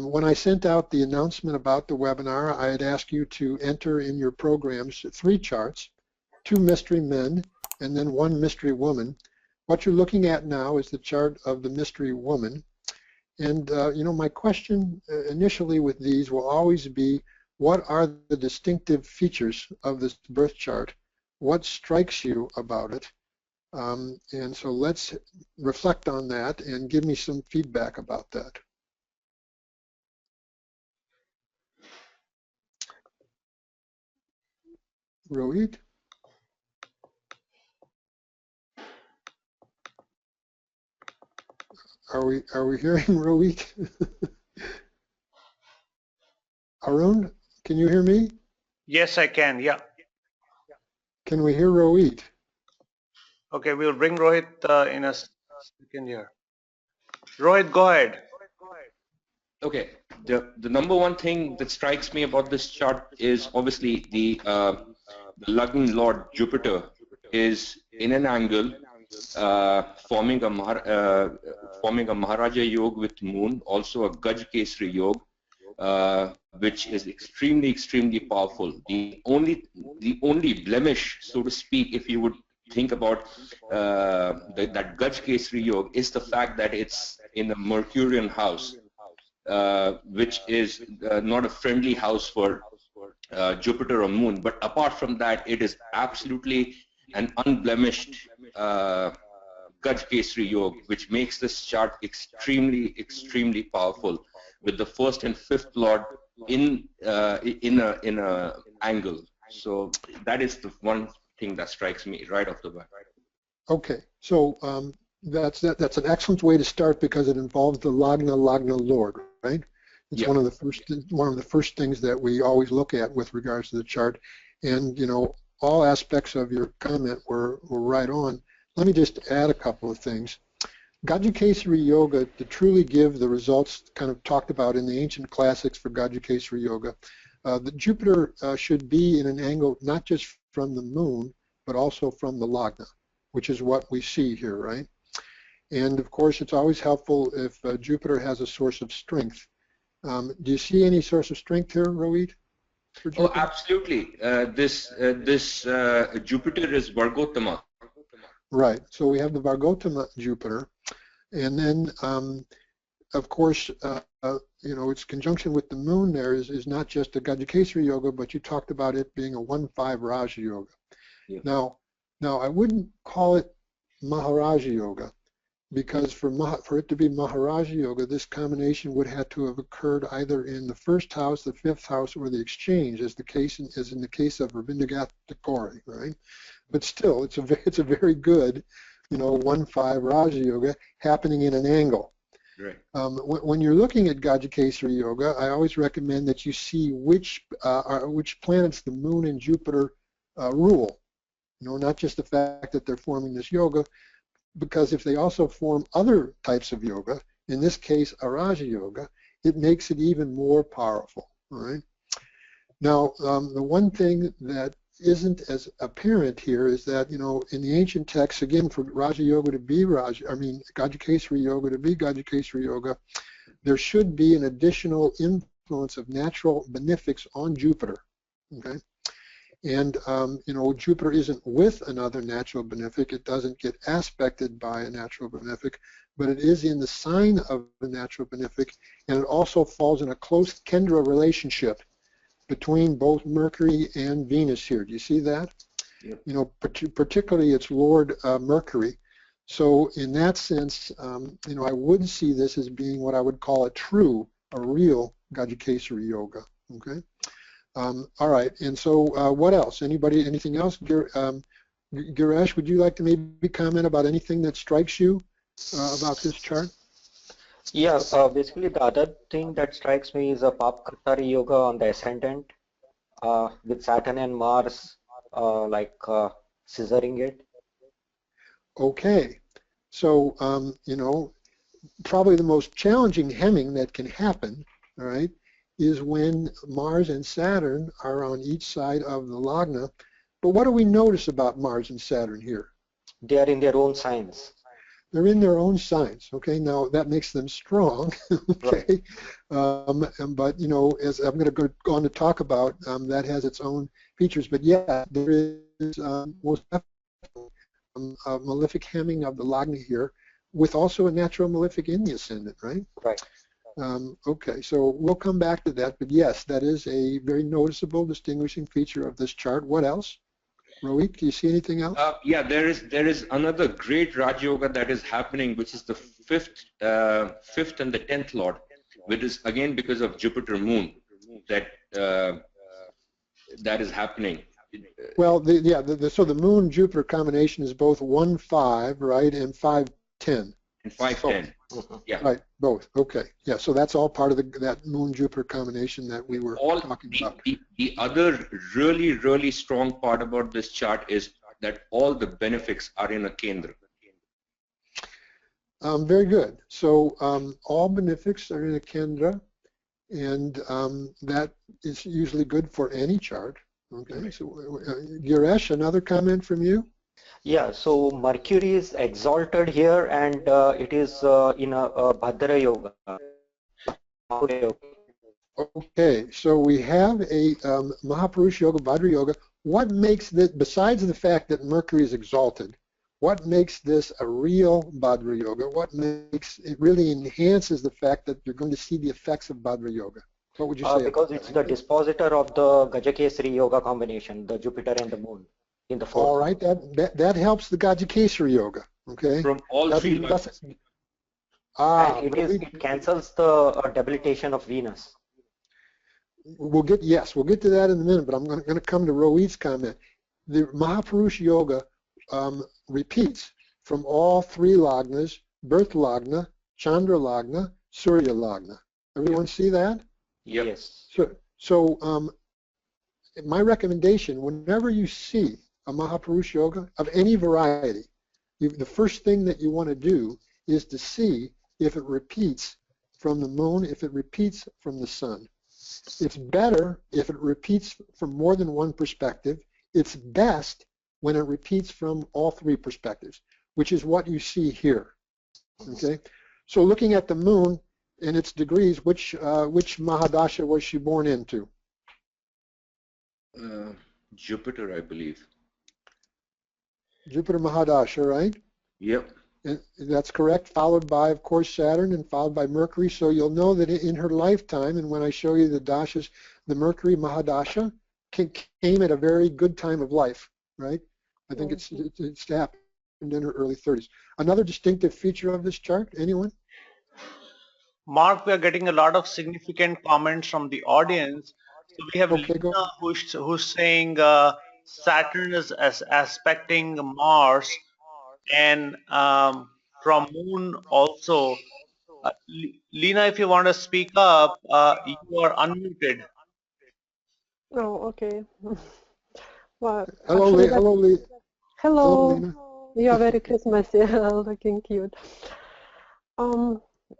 When I sent out the announcement about the webinar, I had asked you to enter in your programs 3 charts, 2 mystery men, and then 1 mystery woman. What you're looking at now is the chart of the mystery woman. And you know, my question initially with these will always be, what are the distinctive features of this birth chart? What strikes you about it? And so let's reflect on that and give me some feedback about that. Rohit? Are we hearing Rohit? Arun, can you hear me? Yes, I can. Yeah. Can we hear Rohit? Okay, we'll bring Rohit in a second here. Rohit, go ahead. Okay, the number one thing that strikes me about this chart is obviously the Lagna Lord Jupiter is in an angle, forming a Maharaja Yoga with Moon, also a Gaj Kesri Yoga, which is extremely powerful. The only blemish, so to speak, if you would think about that Gaj Kesri Yoga, is the fact that it's in a Mercurian house, which is not a friendly house for Jupiter or Moon. But apart from that, it is absolutely an unblemished Gaj Kesri Yoga, which makes this chart extremely powerful, with the 1st and 5th Lord in a angle. So that is the one thing that strikes me right off the bat. Okay, so that's an excellent way to start, because it involves the Lagna Lord, right? It's one of the first things that we always look at with regards to the chart. And you know, all aspects of your comment were right on. Let me just add a couple of things. Gajukesari Yoga, to truly give the results kind of talked about in the ancient classics for Gajukesari Yoga, the Jupiter should be in an angle not just from the moon, but also from the Lagna, which is what we see here, right? And of course, it's always helpful if Jupiter has a source of strength. Do you see any source of strength here, Rohit? Oh, absolutely. This Jupiter is Vargotama. Right. So we have the Vargotama Jupiter, and then of course, you know, its conjunction with the moon there is not just a Gajukesari Yoga, but you talked about it being a 1-5 Raja Yoga. Yeah. Now I wouldn't call it Maharaja Yoga, because for it to be Maharaja Yoga, this combination would have to have occurred either in the 1st house, the 5th house, or the exchange, as in the case of Rabindranath Tagore, right? But still, it's a very good, you know, 1-5 Raja Yoga happening in an angle. Right. When you're looking at Gajukesari Yoga, I always recommend that you see which planets the Moon and Jupiter rule. You know, not just the fact that they're forming this yoga, because if they also form other types of yoga, in this case a Raja Yoga, it makes it even more powerful. All right. Now, the one thing that isn't as apparent here is that, you know, in the ancient texts, again, for Raja Yoga to be Gajukesari Yoga to be Gajukesari Yoga, there should be an additional influence of natural benefics on Jupiter. Okay. And, you know, Jupiter isn't with another natural benefic. It doesn't get aspected by a natural benefic, but it is in the sign of the natural benefic, and it also falls in a close Kendra relationship between both Mercury and Venus here. Do you see that? Yep. You know, particularly its Lord Mercury. So in that sense, you know, I would see this as being what I would call a real Gajukesari Yoga. Okay. All right, and so what else? Anything else? Giresh, would you like to maybe comment about anything that strikes you about this chart? Yeah, basically the other thing that strikes me is a Papkritari Yoga on the ascendant with Saturn and Mars scissoring it. Okay, so you know, probably the most challenging hemming that can happen, all right, is when Mars and Saturn are on each side of the Lagna. But what do we notice about Mars and Saturn here? They are in their own signs. they're in their own signs. Okay, now that makes them strong. Okay, but you know, as I'm going to go on to talk about, that has its own features. But yeah, there is most definitely a malefic hemming of the Lagna here, with also a natural malefic in the ascendant, right? Right. Okay, so we'll come back to that, but yes, that is a very noticeable distinguishing feature of this chart. What else? Rohit, do you see anything else? Yeah, there is another great Raj Yoga that is happening, which is the fifth and the 10th Lord, which is again because of Jupiter Moon that that is happening. Well, so the Moon Jupiter combination is both 1-5, right, and 5-10. And 5-10. Yeah. Right, both. Okay. Yeah, so that's all part of that Moon Jupiter combination that we were talking about. The other really strong part about this chart is that all the benefics are in a Kendra. Very good. So all benefics are in a Kendra, and that is usually good for any chart. Okay. So Giresh, another comment from you? Yeah, so Mercury is exalted here, and it is in a Bhadra Yoga. Okay, so we have a Mahapurush Yoga, Bhadra Yoga. What makes this, besides the fact that Mercury is exalted, what makes this a real Bhadra Yoga? What makes it really enhances the fact that you're going to see the effects of Bhadra Yoga? What would you say? Because it's the dispositor of the Gajakesari Yoga combination, the Jupiter and the Moon in the fourth. All right, that helps the Gajakesari Yoga. Okay. From all three levels. And it cancels the debilitation of Venus. We'll get to that in a minute, but I'm going to come to Rohit's comment. The Mahapurush Yoga repeats from all three Lagnas: Birth Lagna, Chandra Lagna, Surya Lagna. Everyone see that? Yes. So my recommendation, whenever you see a Mahapurush Yoga of any variety, the first thing that you want to do is to see if it repeats from the moon, if it repeats from the sun. It's better if it repeats from more than one perspective. It's best when it repeats from all three perspectives, which is what you see here. Okay, so looking at the moon and its degrees, which Mahadasha was she born into? Jupiter, I believe. Jupiter Mahadasha, right? Yep. And that's correct, followed by, of course, Saturn and followed by Mercury. So you'll know that in her lifetime, and when I show you the dashas, the Mercury Mahadasha came at a very good time of life, right? I think it's happened in her early 30s. Another distinctive feature of this chart, anyone? Mark, we are getting a lot of significant comments from the audience. So we have Okay, Lina who's saying Saturn is aspecting Mars, and from Moon also. Lina, if you want to speak up, you are unmuted. Oh, okay. Well, Hello, actually, hello, hello. Lina. You are very Christmassy, looking cute.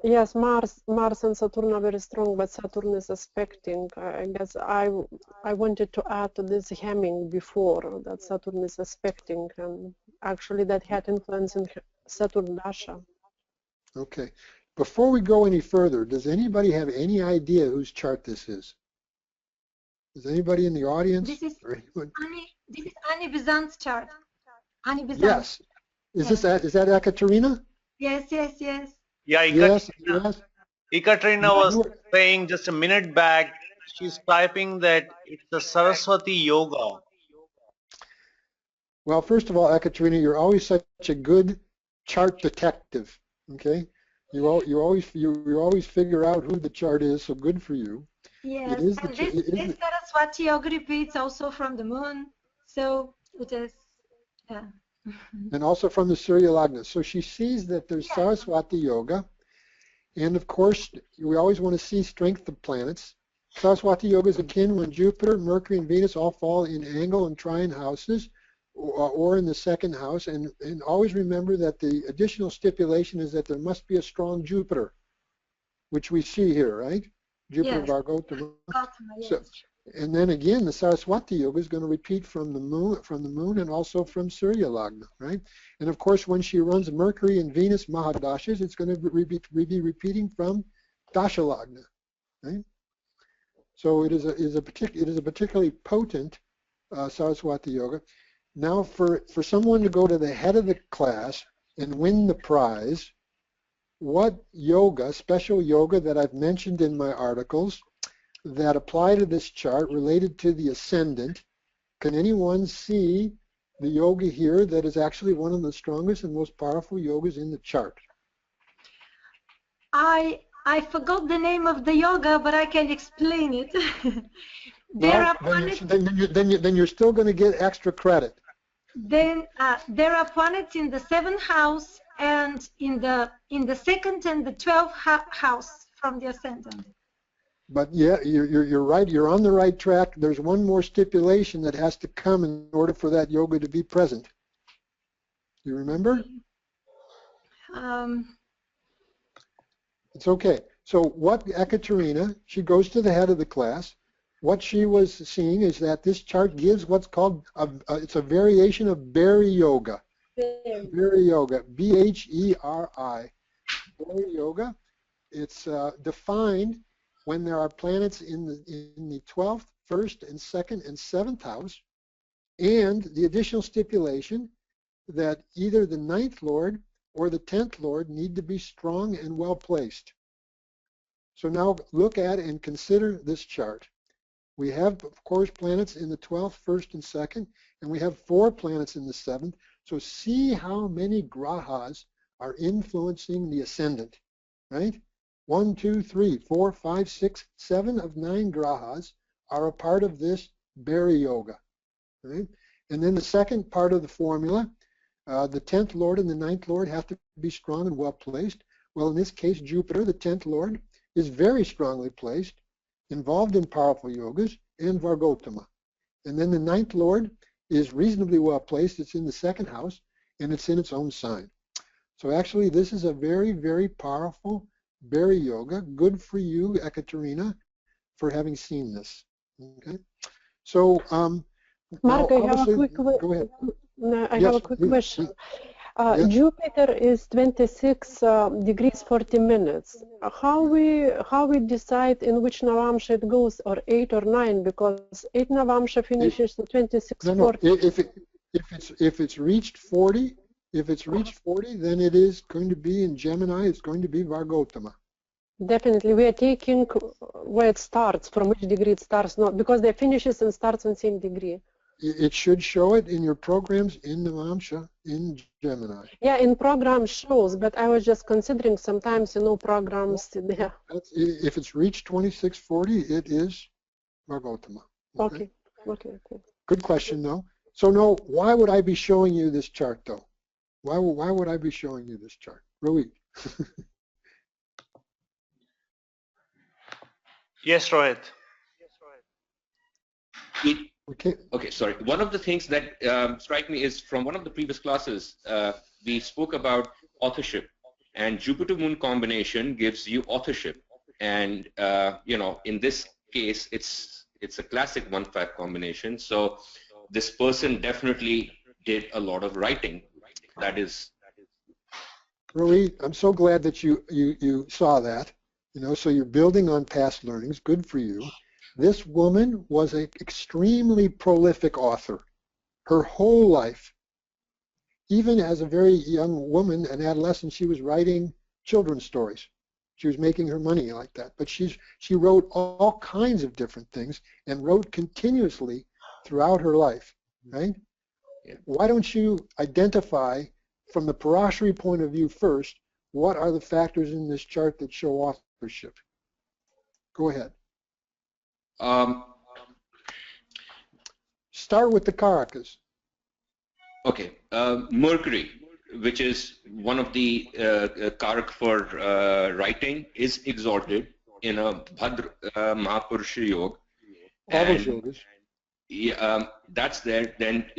Yes, Mars and Saturn are very strong, but Saturn is aspecting. I guess I wanted to add to this hemming before that Saturn is aspecting, and actually that had influence in Saturn Dasha. Okay. Before we go any further, does anybody have any idea whose chart this is? Is anybody in the audience? This is This is Annie Bizant's chart. Annie Bizant. Yes. Is that Ekaterina? Yes, yes, yes. Yeah, Yes. Ekaterina was saying just a minute back, she's typing that it's the Saraswati Yoga. Well, first of all, Ekaterina, you're always such a good chart detective. Okay, you always figure out who the chart is. So good for you. Yes, and this Saraswati Yoga repeats also from the moon. So it is, yeah. And also from the Surya Lagna. So she sees that there's Saraswati Yoga. And of course, we always want to see strength of planets. Saraswati Yoga is akin when Jupiter, Mercury, and Venus all fall in angle and trine houses or in the second house. And always remember that the additional stipulation is that there must be a strong Jupiter, which we see here, right? Jupiter, Yes. Vargotama. Yes. And then again, the Saraswati Yoga is going to repeat from the moon and also from Surya Lagna, right? And of course, when she runs Mercury and Venus Mahadashas, it's going to be repeating from Dasha Lagna, right? So it is a particularly potent Saraswati Yoga. Now, for someone to go to the head of the class and win the prize, what yoga, special yoga that I've mentioned in my articles that apply to this chart related to the ascendant, can anyone see the yoga here that is actually one of the strongest and most powerful yogas in the chart? I forgot the name of the yoga, but I can explain it. Then you're still going to get extra credit. Then there are planets in the 7th house and in the 2nd and the 12th house from the ascendant. But yeah, you're right. You're on the right track. There's one more stipulation that has to come in order for that yoga to be present. You remember? It's okay. So what Ekaterina, she goes to the head of the class. What she was seeing is that this chart gives what's called, it's a variation of Bheri Yoga. Bheri Yoga, B-H-E-R-I. Bheri Yoga, it's defined when there are planets in the 12th, 1st, and 2nd, and 7th house, and the additional stipulation that either the 9th Lord or the 10th Lord need to be strong and well placed. So now look at and consider this chart. We have, of course, planets in the 12th, 1st, and 2nd, and we have 4 planets in the 7th. So see how many grahas are influencing the ascendant, right? 1, 2, 3, 4, 5, 6, 7 of 9 grahas are a part of this Bheri Yoga, right? And then the second part of the formula, the 10th Lord and the 9th Lord have to be strong and well placed. Well, in this case, Jupiter, the 10th Lord, is very strongly placed, involved in powerful yogas, and Vargotama. And then the 9th Lord is reasonably well placed. It's in the 2nd house, and it's in its own sign. So actually, this is a very, very powerful Bheri Yoga. Good for you, Ekaterina, for having seen this. Okay. So, Mark, now, I have a quick go ahead. I have a quick question. Yes. Jupiter is 26 degrees 40 minutes. How we decide in which Navamsha it goes, or 8 or 9? Because 8 Navamsha finishes in 26:40. If it's reached 40. If it's reached 40, then it is going to be in Gemini. It's going to be Vargotama. Definitely, we are taking where it starts, from which degree it starts, not because they finishes and starts in same degree. It should show it in your programs in Navamsha in Gemini. Yeah, in program shows, but I was just considering sometimes, programs there. If it's reached 2640, it is Vargotama. Okay. Good question, though. So, no, why would I be showing you this chart, though? Why would I be showing you this chart? Rohit. Yes, Rohit. Okay, sorry. One of the things that strike me is from one of the previous classes, we spoke about authorship, and Jupiter-Moon combination gives you authorship. And, in this case, it's a classic 1-5 combination. So this person definitely did a lot of writing. That is. Rohit, I'm so glad that you saw that. So you're building on past learnings. Good for you. This woman was an extremely prolific author her whole life. Even as a very young woman, an adolescent, she was writing children's stories. She was making her money like that. But she wrote all kinds of different things and wrote continuously throughout her life, right? Why don't you identify from the Parashari point of view first, what are the factors in this chart that show authorship? Go ahead. Start with the Karakas. Okay, Mercury, which is one of the Karak for writing, is exalted in a Bhadra Mahapurusha Yoga. All those yogas. Yeah, that's there. Then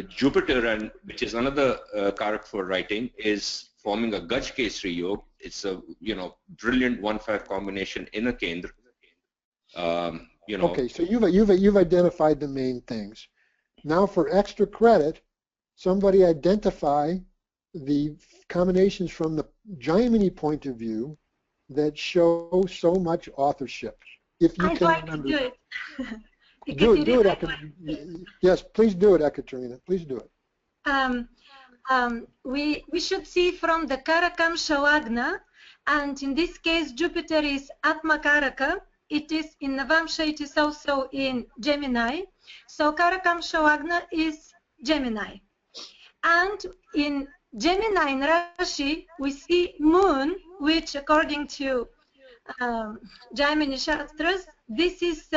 Jupiter, which is another Karak for writing, is forming a Gaj Kesri Yoga. It's a brilliant 1-5 combination in a Kendra. you know. Okay, so you've identified the main things. Now for extra credit, somebody identify the combinations from the Jymini point of view that show so much authorship. If you I'm can going remember. to do it. Do it, Ekaterina, yes, please do it, Ekaterina. Please do it. We should see from the Karakamsha Lagna, and in this case Jupiter is Atma Karaka. It is in Navamsha, it is also in Gemini. So Karakamsha Lagna is Gemini. And in Gemini in Rashi, we see Moon, which according to Jaimini Shastras, this is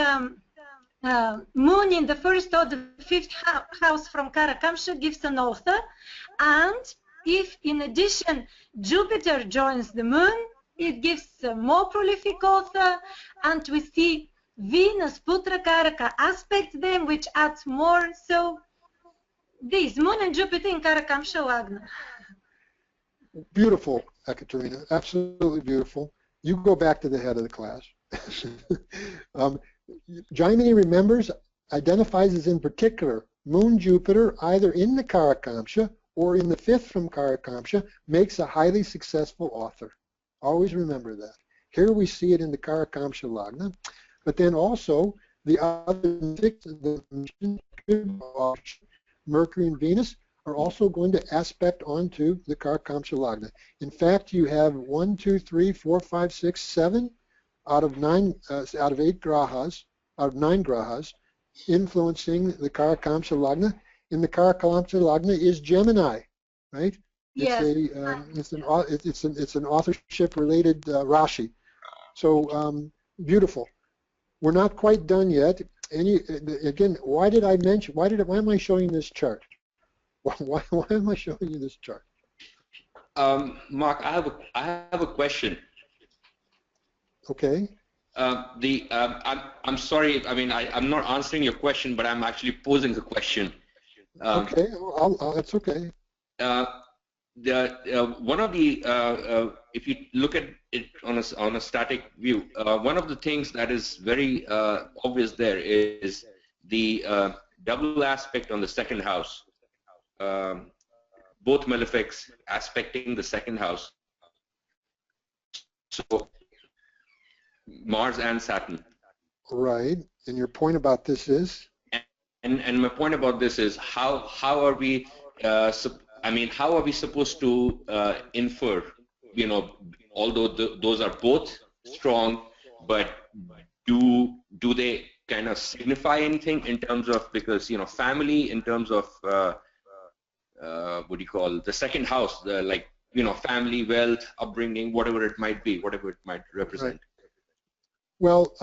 Moon in the first or the fifth house from Karakamsha gives an author, and if in addition Jupiter joins the Moon, it gives a more prolific author, and we see Venus, Putra Karaka aspect them, which adds more. So these Moon and Jupiter in Karakamsha Lagna. Beautiful, Ekaterina, absolutely beautiful. You go back to the head of the class. Jymini remembers, identifies as in particular Moon Jupiter either in the Karakamsha or in the fifth from Karakamsha makes a highly successful author. Always remember that. Here we see it in the Karakamsha Lagna, but then also the other six, the Mercury and Venus, are also going to aspect onto the Karakamsha Lagna. In fact, you have 1, 2, 3, 4, 5, 6, 7 out of 8 grahas, out of 9 grahas, influencing the Karakamsha Lagna. In the Karakamsha Lagna is Gemini, right? Yes. It's an authorship-related Rashi. So beautiful. We're not quite done yet. Again, why am I showing this chart? Why am I showing you this chart? Mark, I have a question. Okay. I'm sorry. I mean, I'm not answering your question, but I'm actually posing a question. Okay, that's okay. One of the if you look at it on a static view, one of the things that is very obvious there is the double aspect on the second house. Both malefics aspecting the second house. So Mars and Saturn. Right. And your point about this is? And my point about this is how are we? I mean, how are we supposed to infer? You know, although those are both strong, but do they kind of signify anything in terms of, because you know, family in terms of what do you call the second house, like, you know, family, wealth, upbringing, whatever it might be, whatever it might represent. Right. Well,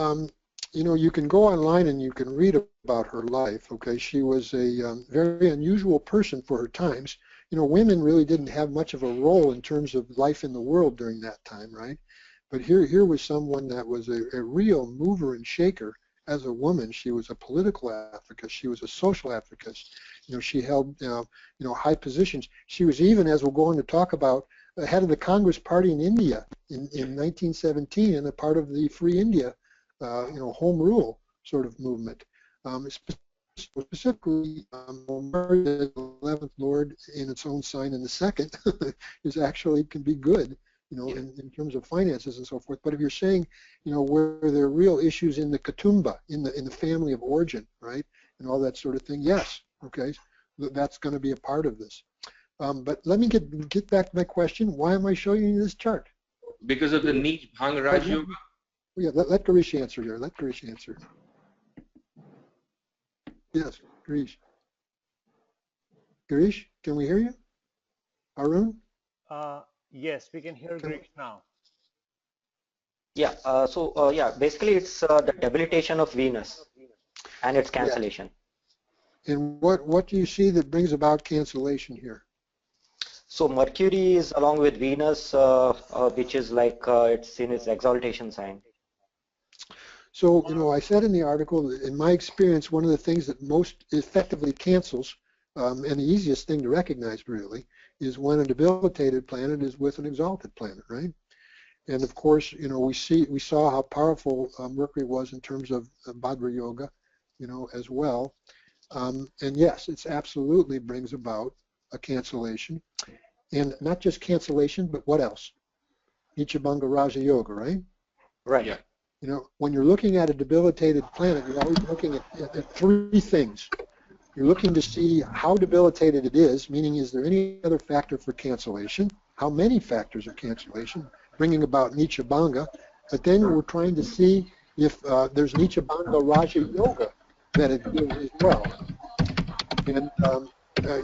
you know, you can go online and you can read about her life. Okay, she was a very unusual person for her times. You know, women really didn't have much of a role in terms of life in the world during that time, right? But here was someone that was a real mover and shaker. As a woman, she was a political advocate. She was a social advocate. You know, she held you know, high positions. She was even, as we'll go on to talk about, head of the Congress Party in India in 1917, and a part of the Free India, you know, home rule sort of movement. Specifically, the 11th Lord in its own sign, and the second is actually can be good, you know, in terms of finances and so forth. But if you're saying, you know, where there are real issues in the Ketumba, in the family of origin, right, and all that sort of thing, yes, okay, that's going to be a part of this. But let me get back to my question. Why am I showing you this chart? Because of the Nij Bhang Raj Yoga. Yeah, let Girish answer here. Let Girish answer. Yes, Girish. Girish, can we hear you? Arun? Yes, we can hear Girish now. Yeah, yeah, basically it's the debilitation of Venus and its cancellation. Yeah. And what do you see that brings about cancellation here? So Mercury is along with Venus, which is like it's in its exaltation sign. So, you know, I said in the article, in my experience, one of the things that most effectively cancels, and the easiest thing to recognize really, is when a debilitated planet is with an exalted planet, right? And of course, you know, we saw how powerful Mercury was in terms of Bhadra Yoga, you know, as well. And yes, it absolutely brings about a cancellation. And not just cancellation, but what else? Nichabanga Raja Yoga, right? Right. Yeah. You know, when you're looking at a debilitated planet, you're always looking at three things. You're looking to see how debilitated it is, meaning is there any other factor for cancellation? How many factors of cancellation, bringing about Nichabanga? But then we're trying to see if there's Nichabanga Raja Yoga that it gives as well. And,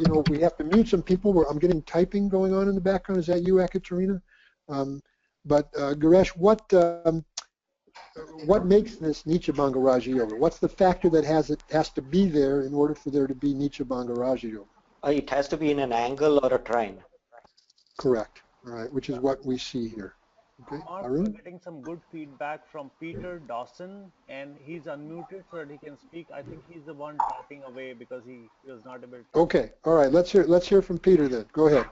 you know, we have to mute some people. I'm getting typing going on in the background. Is that you, Ekaterina? But Garesh, what makes this Nichabanga Raja Yoga? What's the factor that has to be there in order for there to be Nichabanga Raja Yoga? It has to be in an angle or a trine. Correct. All right, which is what we see here. Okay, Mark, we're Arun? getting some good feedback from Peter Dawson, and he's unmuted so that he can speak. I think he's the one typing away because he was not able to. Okay, all right. Let's hear from Peter then. Go ahead.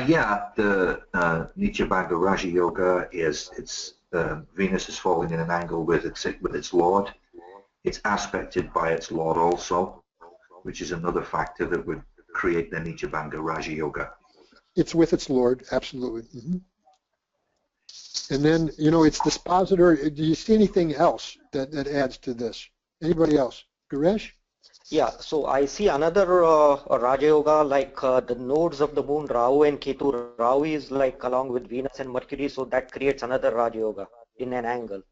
Yeah, the Nichabanga Raja Yoga it's Venus is falling in an angle with its Lord. It's aspected by its Lord also, which is another factor that would create the Nichabanga Raja Yoga. It's with its Lord, absolutely. And then, you know, it's dispositor. Do you see anything else that adds to this? Anybody else? Garesh? Yeah, so I see another Raja Yoga, like the nodes of the moon, Rahu and Ketu. Rahu is like along with Venus and Mercury, so that creates another Raja Yoga in an angle.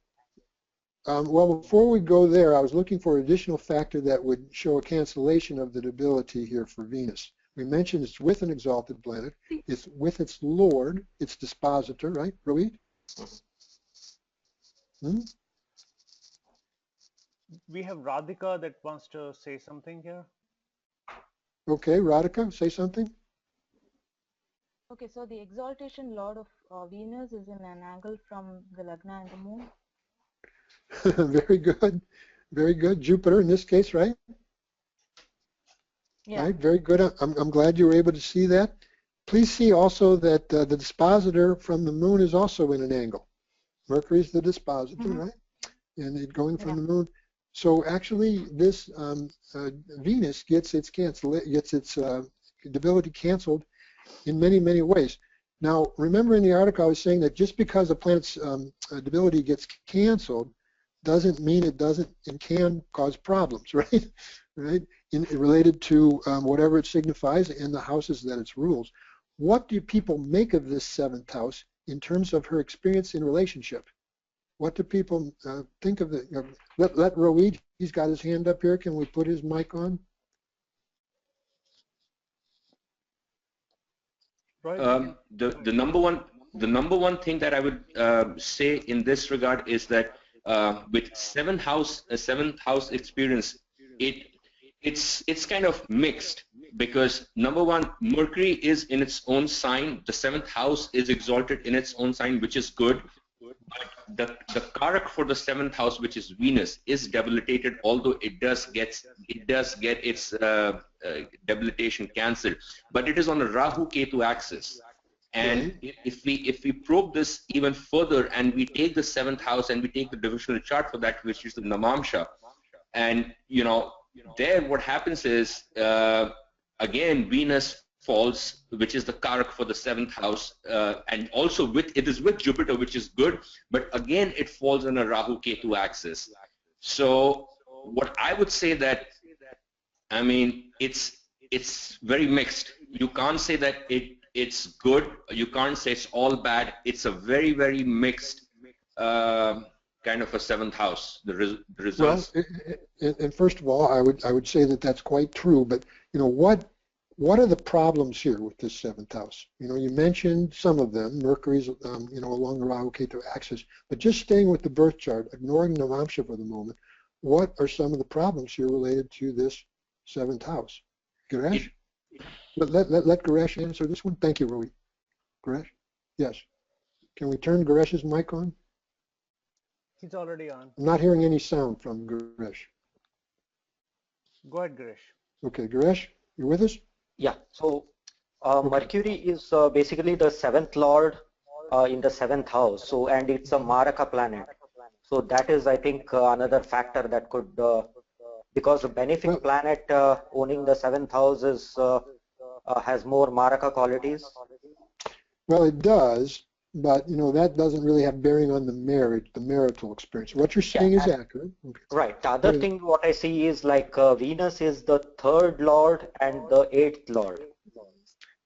Well, before we go there, I was looking for an additional factor that would show a cancellation of the debility here for Venus. We mentioned it's with an exalted planet. It's with its Lord, its dispositor, right, Rohit? We have Radhika that wants to say something here. Okay, Radhika, say something. Okay, so the exaltation lord of Venus is in an angle from the Lagna and the moon. Very good. Very good. Jupiter in this case, right? Yeah. Right, very good. I'm glad you were able to see that. Please see also that the dispositor from the moon is also in an angle. Mercury is the dispositor, right? And it going from the moon. So actually, this Venus gets its debility canceled in many, many ways. Now, remember in the article I was saying that just because a planet's debility gets canceled doesn't mean it doesn't and can cause problems, right? Right? Related to whatever it signifies and the houses that it rules. What do people make of this seventh house in terms of her experience in relationship? What do people think of it? Let Rohit, he's got his hand up here. Can we put his mic on? The number one thing that I would say in this regard is that with seventh house experience, it's kind of mixed, because number one, Mercury is in its own sign. The seventh house is exalted in its own sign, which is good. But the karak for the seventh house, which is Venus, is debilitated, although it does get its debilitation cancelled. But it is on a Rahu Ketu axis. And if we probe this even further and we take the seventh house and we take the divisional chart for that, which is the Namamsha, and you know, there what happens is again Venus falls, which is the karak for the seventh house, and also it is with Jupiter, which is good, but again it falls on a Rahu Ketu axis. So what I would say that, I mean, it's very mixed. You can't say that it's good. You can't say it's all bad. It's a very, very mixed kind of a seventh house. The results. Well, and first of all, I would say that that's quite true. But you know, what are the problems here with this seventh house? You know, you mentioned some of them. Mercury's you know, along the Rahu Ketu axis. But just staying with the birth chart, ignoring Navamsha for the moment, what are some of the problems here related to this seventh house? Garesh? Let Garesh answer this one. Thank you, Rohit. Garesh? Yes. Can we turn Garesh's mic on? He's already on. I'm not hearing any sound from Garesh. Go ahead, Garesh. Okay, Garesh, you with us? Yeah, so Mercury is basically the seventh lord in the 7th house. So, and it's a Maraka planet. So that is, I think, another factor that could, because a benefic planet owning the 7th house is, has more Maraka qualities. Well, it does, but you know that doesn't really have bearing on the marriage, the marital experience. What you're saying is accurate. Okay. Right. The other thing what I see is like Venus is the 3rd lord and the 8th lord.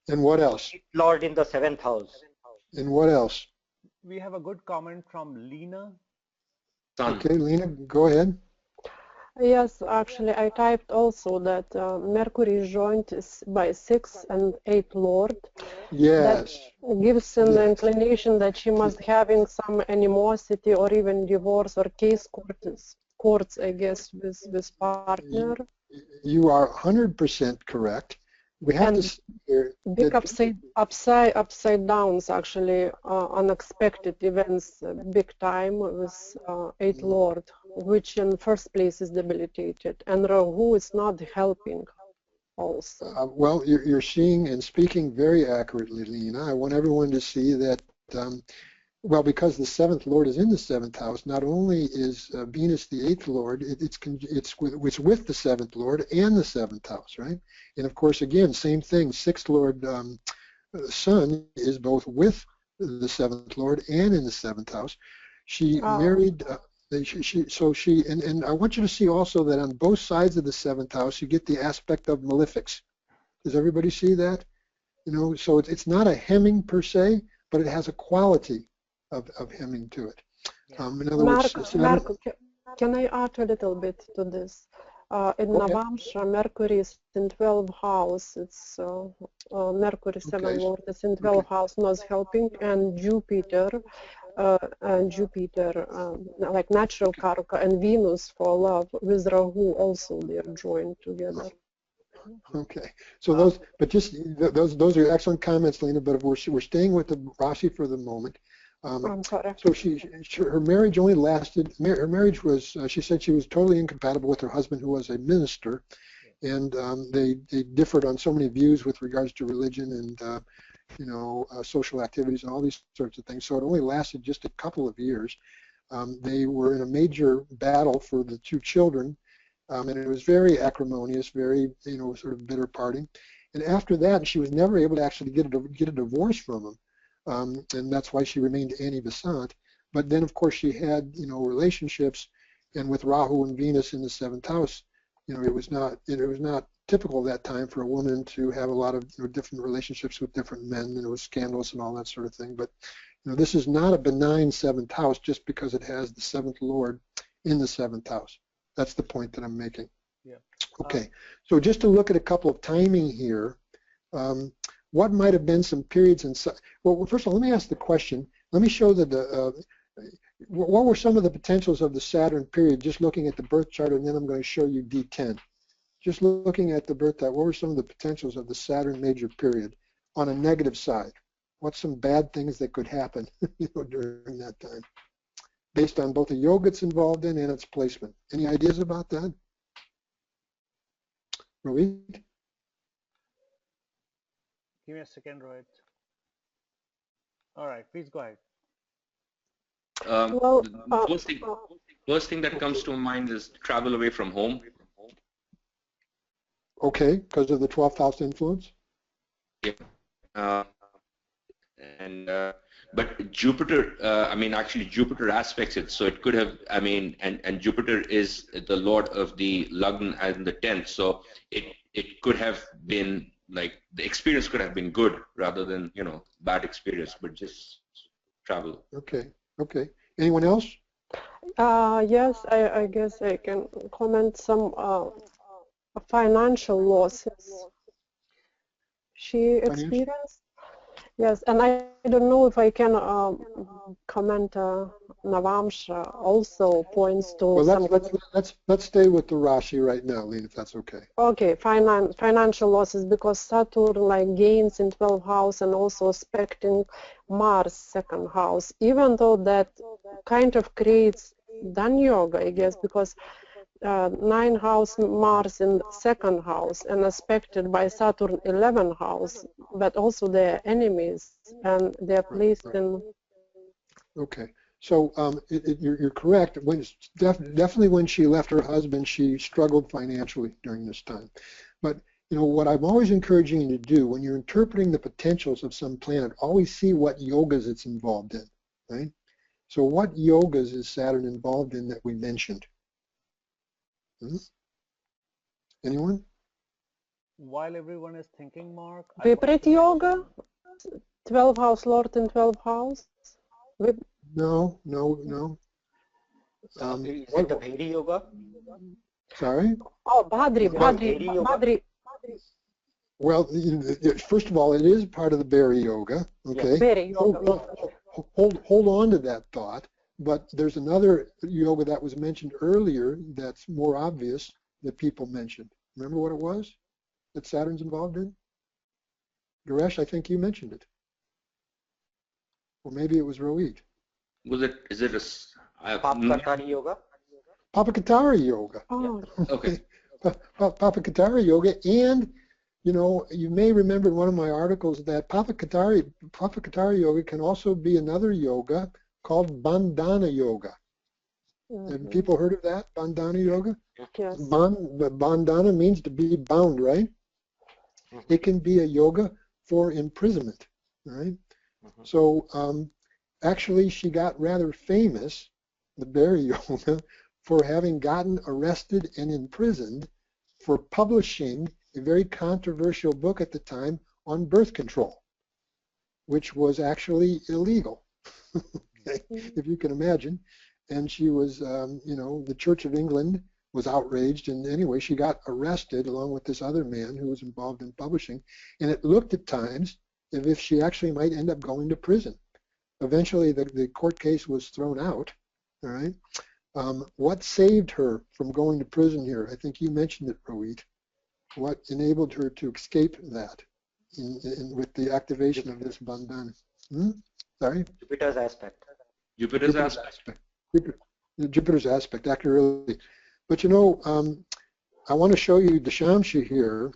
And what else? 8th lord in the 7th house. And what else? We have a good comment from Lena. Okay, Lena, go ahead. Yes, actually, I typed also that Mercury is joined by 6th and 8th lord. Yes. That gives an inclination that she must having some animosity or even divorce or case courts, I guess, with partner. You are 100% correct. We have to see here big upside downs, actually, unexpected events, big time with 8th lord, which in first place is debilitated, and Rahu is not helping also. Well, you're seeing and speaking very accurately, Lena. I want everyone to see that, well, because the 7th lord is in the 7th house, not only is Venus the 8th lord, it's with the 7th lord and the 7th house, right? And of course, again, same thing, 6th lord Sun is both with the 7th lord and in the 7th house. She married, and I want you to see also that on both sides of the 7th house, you get the aspect of malefics. Does everybody see that? You know, so it's not a hemming per se, but it has a quality of hemming to it. In other words, Mark, can I add a little bit to this? In Navamsha, Mercury is in 12th house. It's Mercury 7th lord is in 12th house, not helping, and Jupiter, like natural Karaka, and Venus for love with Rahu also, they are joined together. Okay, so those are excellent comments, Lena. But if we're staying with the Rashi for the moment. So her marriage only lasted. Her marriage was. She said she was totally incompatible with her husband, who was a minister, and they differed on so many views with regards to religion and social activities and all these sorts of things. So it only lasted just a couple of years. They were in a major battle for the 2 children, and it was very acrimonious, very sort of bitter parting. And after that, she was never able to actually get a divorce from him. And that's why she remained Annie Besant. But then, of course, she had, relationships, and with Rahu and Venus in the 7th house, it was not typical that time for a woman to have a lot of different relationships with different men, and it was scandalous and all that sort of thing. But this is not a benign 7th house just because it has the 7th lord in the 7th house. That's the point that I'm making. Yeah. Okay. So just to look at a couple of timing here. What might have been some periods in, well, first of all, let me ask the question. Let me show that what were some of the potentials of the Saturn period, just looking at the birth chart, and then I'm going to show you D10. Just looking at the birth chart, what were some of the potentials of the Saturn major period on a negative side? What's some bad things that could happen during that time, based on both the yoga it's involved in and its placement? Any ideas about that? Rohit? Give me a second, Rohit. All right, please go ahead. First thing that comes to mind is travel away from home. Okay, because of the 12th house influence? Yeah. But Jupiter, actually Jupiter aspects it, so it could have, and Jupiter is the lord of the Lagna and the 10th, so it could have been like the experience could have been good rather than bad experience, but just travel. Okay. Anyone else? Yes, I guess I can comment some financial losses she experienced. Yes, and I don't know if I can comment. Navamsha also points to let's stay with the Rashi right now, Lena, if that's okay. Okay, financial losses, because Saturn gains in 12th house and also aspecting Mars 2nd house, even though that kind of creates Dan yoga, I guess, because 9 house Mars in second house and aspected by Saturn 11 house, but also they're enemies and they're placed in. Okay, so you're correct. When definitely when she left her husband, she struggled financially during this time. But you know what I'm always encouraging you to do when you're interpreting the potentials of some planet, always see what yogas it's involved in, right? So what yogas is Saturn involved in that we mentioned? Anyone? While everyone is thinking, Mark, Viprit yoga, 12 house Lord in 12 house. No. Is it the Bhedi yoga? Sorry? Oh, Bhadri. Well, first of all, it is part of the Berry Yoga. Okay. Yes, Berry yoga. Hold on to that thought. But there's another yoga that was mentioned earlier that's more obvious that people mentioned. Remember what it was that Saturn's involved in? Garesh, I think you mentioned it. Or maybe it was Rohit. Is it a Papakatari yoga? Papakatari yoga. Oh. Okay. Papakatari yoga, and you know, you may remember in one of my articles that Papakatari yoga can also be another yoga called Bandhana yoga. Have people heard of that, Bandhana yoga? Yes. Bandhana means to be bound, right? It can be a yoga for imprisonment, right? So actually she got rather famous, the Berry yoga, for having gotten arrested and imprisoned for publishing a very controversial book at the time on birth control, which was actually illegal, okay, if you can imagine. And she was, you know, the Church of England was outraged, and anyway, she got arrested along with this other man who was involved in publishing, and it looked at times as if she actually might end up going to prison. Eventually, the court case was thrown out, all right? What saved her from going to prison here? I think you mentioned it, Rohit. What enabled her to escape that with the activation of this bandhana? Sorry? Jupiter's aspect. Jupiter's aspect. Jupiter's aspect, accurately. But you know, I want to show you the Shamsha here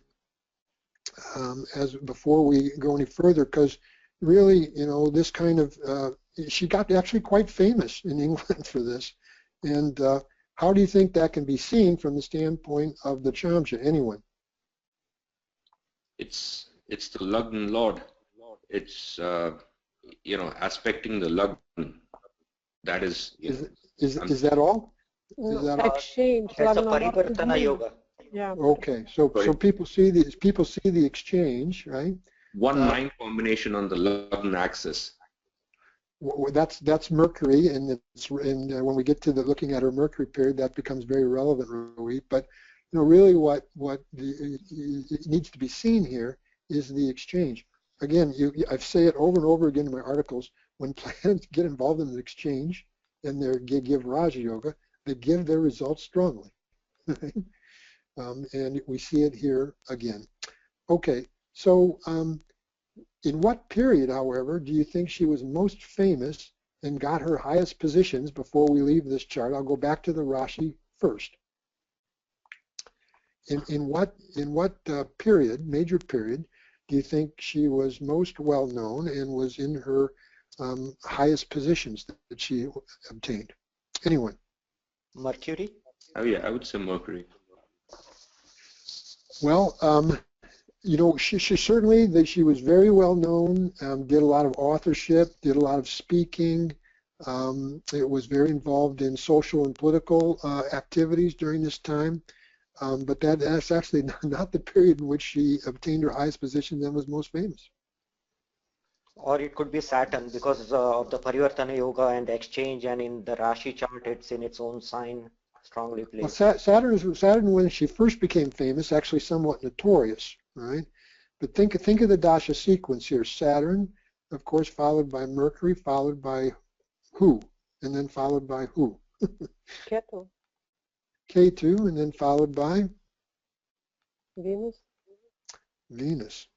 as before we go any further, because really, you know, this kind of, she got actually quite famous in England for this. And how do you think that can be seen from the standpoint of the Shamsha? Anyone? It's the Lagna Lord. It's you know, aspecting the Lagna. That is. Is that all? No, Is that all? exchange. That's a Parivartana yoga. Yeah. Okay, so people see the exchange, right? 1-9 combination on the Lagna axis. That's Mercury, and when we get to the looking at her Mercury period, that becomes very relevant, Rohit. But you know, really, what it needs to be seen here is the exchange. Again, I say it over and over again in my articles. When planets get involved in the exchange and they give Raja Yoga, they give their results strongly, and we see it here again. Okay, so. In what period, however, do you think she was most famous and got her highest positions before we leave this chart? I'll go back to the Rashi first. In what period, major period, do you think she was most well known and was in her highest positions that she obtained? Anyone? Mercury? Oh yeah, I would say Mercury. Well, you know, she certainly, she was very well known, did a lot of authorship, did a lot of speaking. It was very involved in social and political activities during this time. But that's actually not the period in which she obtained her highest position and was most famous. Or it could be Saturn because of the Parivartana yoga and the exchange, and in the Rashi chart it's in its own sign, strongly placed. Well, Saturn, when she first became famous, actually somewhat notorious, right? But think of the dasha sequence here. Saturn, of course, followed by Mercury, followed by who? And then followed by who? Ketu. Ketu, and then followed by? Venus. Venus.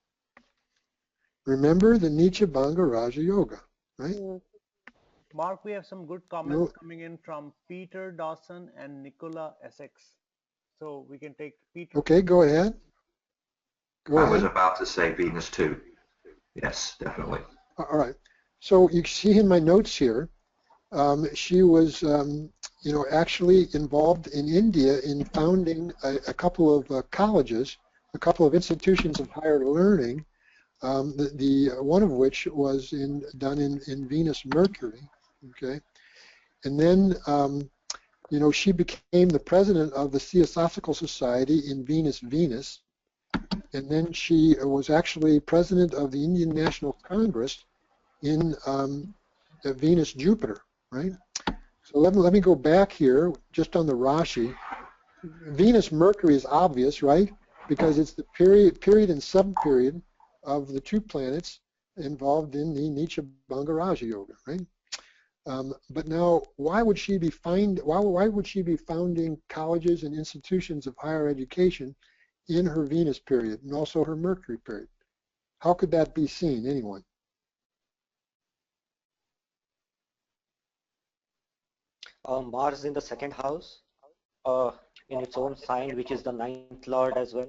Remember the Nicha Bhanga Raja Yoga, right? Mark, we have some good comments coming in from Peter Dawson and Nicola Essex. So we can take Peter. Okay, go ahead. I was about to say Venus too. Yes, definitely. All right. So you see in my notes here, she was, you know, actually involved in India in founding a couple of colleges, a couple of institutions of higher learning. The one of which was done in Venus Mercury. Okay, and then you know, she became the president of the Theosophical Society in Venus, and then she was actually president of the Indian National Congress in Venus, Jupiter, right? So let me go back here just on the Rashi. Venus, Mercury is obvious, right? Because it's the period and sub-period of the two planets involved in the Nitya Bhanga Raja Yoga, right? But now, why would she be founding colleges and institutions of higher education in her Venus period and also her Mercury period? How could that be seen? Anyone? Mars in the second house, in its own sign, which is the ninth lord as well.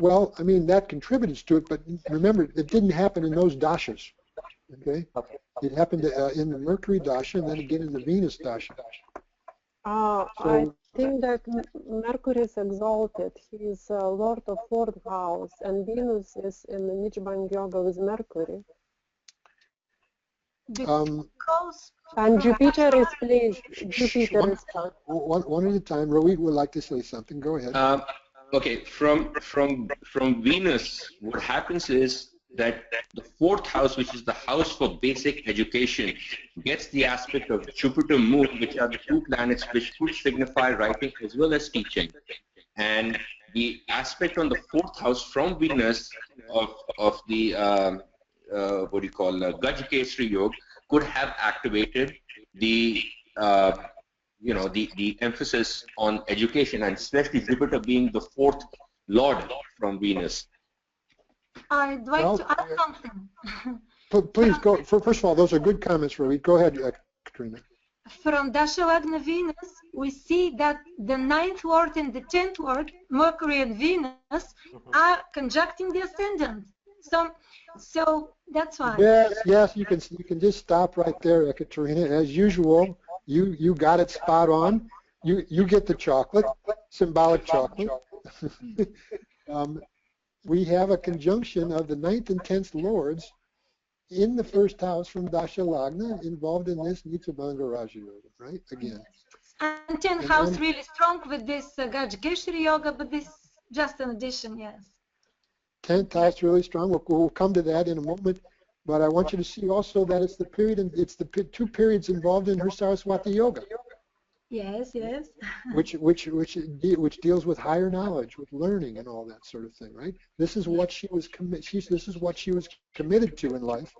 Well, I mean, that contributes to it, but remember, it didn't happen in those dashas. Okay? It happened in the Mercury dasha and then again in the Venus dasha. I think that Mercury is exalted. He is Lord of fourth house, and Venus is in the Nitya Yoga with Mercury. And Jupiter is placed. Jupiter is one at a time. Rohit would like to say something. Go ahead. Okay, from Venus, what happens is that the fourth house, which is the house for basic education, gets the aspect of Jupiter, Moon, which are the two planets which could signify writing as well as teaching. And the aspect on the fourth house from Venus of the what do you call Gajkesari Yoga could have activated the you know, the emphasis on education, and especially Jupiter being the fourth lord from Venus. I'd like to add something. Please go. First of all, those are good comments, Rohit. Go ahead, Katrina. From Dasha Lagna Venus, we see that the ninth lord and the 10th lord, Mercury and Venus, are conjuncting the ascendant. So that's why. Yes, you can just stop right there, Katrina. As usual, you got it spot on. You get the chocolate, symbolic chocolate. We have a conjunction of the 9th and 10th lords in the first house from Dasha Lagna involved in this Nitya Bhanga Raja Yoga, right? Again. And 10th house really strong with this Gajkesari Yoga, but this just an addition, yes. 10th house really strong. We'll come to that in a moment. But I want you to see also that it's the period, and it's the two periods involved in her Saraswati Yoga. Yes, yes. which deals with higher knowledge, with learning, and all that sort of thing, right? This is what she was this is what she was committed to in life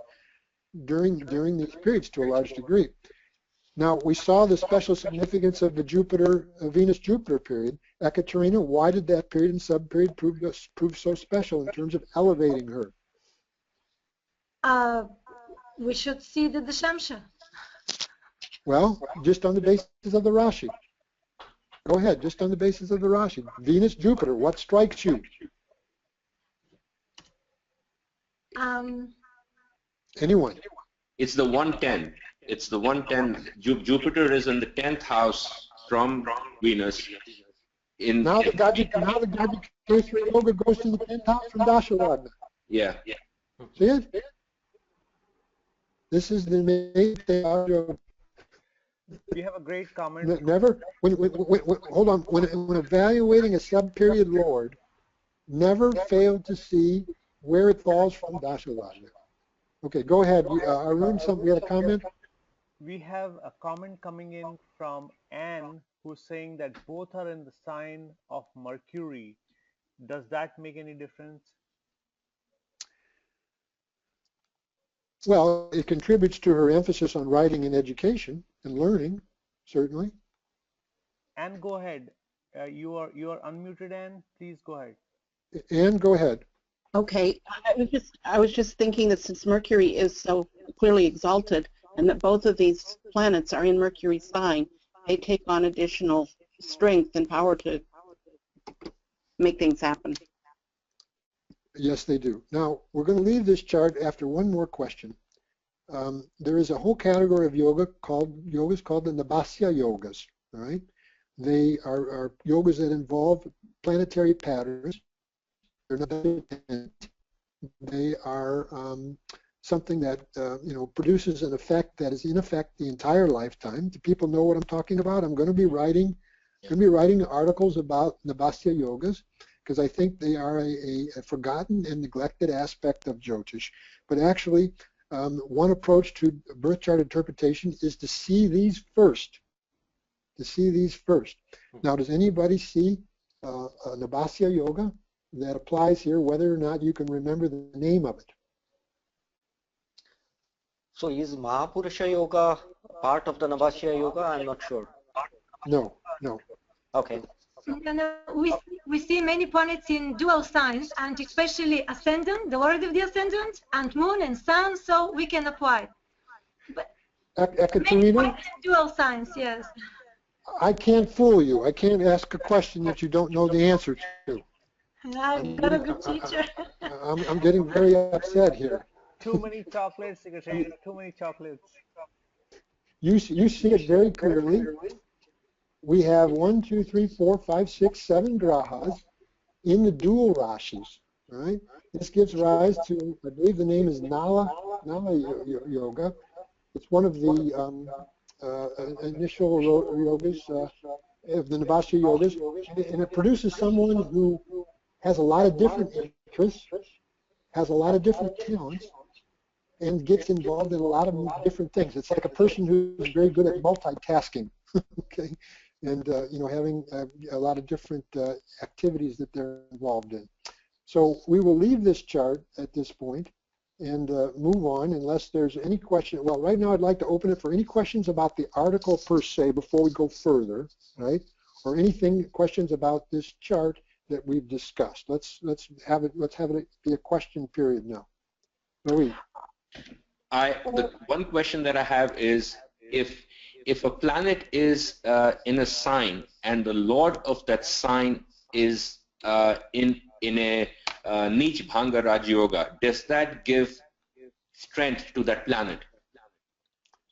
during these periods to a large degree. Now we saw the special significance of the Venus-Jupiter period. Ekaterina, why did that period and sub-period prove so special in terms of elevating her? We should see the Dashamsha. Well, just on the basis of the Rashi. Go ahead, just on the basis of the Rashi. Venus, Jupiter, what strikes you? Anyone? It's the 110. It's the 110. Jupiter is in the 10th house from Venus. Now the Gajkesari Yoga goes to the 10th house from Dasha Lagna. Yeah. See it? This is the main thing. We have a great comment. Never, hold on, when evaluating a sub-period lord, never fail to see where it falls from Dasha Lagna. Okay, go ahead. Arun, we had a comment? We have a comment coming in from Anne, who's saying that both are in the sign of Mercury. Does that make any difference? Well, it contributes to her emphasis on writing and education and learning, certainly. Anne, go ahead. You are unmuted, Anne. Please go ahead. Anne, go ahead. Okay, I was just thinking that since Mercury is so clearly exalted, and that both of these planets are in Mercury's sign, they take on additional strength and power to make things happen. Yes, they do. Now, we're going to leave this chart after one more question. There is a whole category of yogas called the Nabhasya yogas, all right? They are yogas that involve planetary patterns. They're not independent. They are something that produces an effect that is in effect the entire lifetime. Do people know what I'm talking about? I'm going to be writing articles about Nabhasya yogas because I think they are a forgotten and neglected aspect of Jyotish. But actually, one approach to birth chart interpretation is to see these first. Now, does anybody see a Nabhasya yoga that applies here, whether or not you can remember the name of it? So is Mahapurusha Yoga part of the Nabhasya Yoga? I'm not sure. No. Okay. We see many planets in dual signs, and especially ascendant, the Lord of the Ascendant, and Moon and Sun, so we can apply. But many planets in dual signs, yes. I can't fool you. I can't ask a question that you don't know the answer to. I'm not a good teacher. I'm getting very upset here. Too many chocolates, Secretary. Too many chocolates. You see it very clearly. We have 1, 2, 3, 4, 5, 6, 7 grahas in the dual rashis, right? This gives rise to, I believe the name is Nala Yoga. It's one of the initial yogas of the Nabhasya yogas, and it produces someone who has a lot of different interests, has a lot of different talents, and gets involved in a lot of different things. It's like a person who's very good at multitasking, okay, and having a lot of different activities that they're involved in. So we will leave this chart at this point and move on unless there's any question. Well, right now I'd like to open it for any questions about the article per se before we go further, right? Or questions about this chart that we've discussed. Let's have it be a question period now. Marie. The one question that I have is if a planet is in a sign and the lord of that sign is in a Nich Bhanga Raj Yoga, does that give strength to that planet?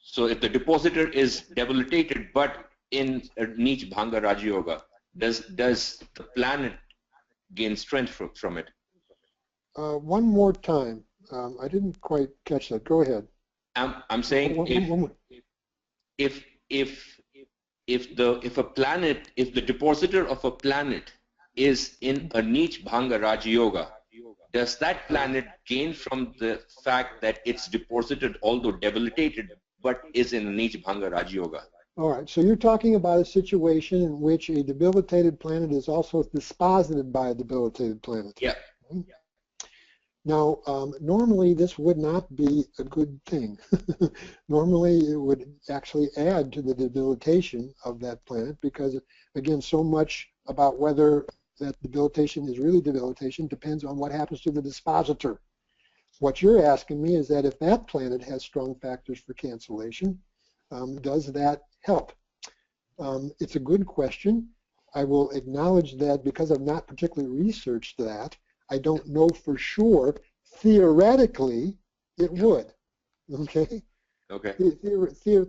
So if the depositor is debilitated but in a Nich Bhanga Raj Yoga, does the planet gain strength from it? One more time. I didn't quite catch that. Go ahead. I'm saying if the depositor of a planet is in a Nich Bhanga Raj Yoga, does that planet gain from the fact that it's deposited, although debilitated, but is in a Nich Bhanga Raj Yoga? All right, so you're talking about a situation in which a debilitated planet is also disposited by a debilitated planet. Yeah. Right? Now, normally this would not be a good thing. Normally it would actually add to the debilitation of that planet because, again, so much about whether that debilitation is really debilitation depends on what happens to the dispositor. What you're asking me is that if that planet has strong factors for cancellation, does that help? It's a good question. I will acknowledge that because I've not particularly researched that, I don't know for sure. Theoretically, it would. Okay? Okay.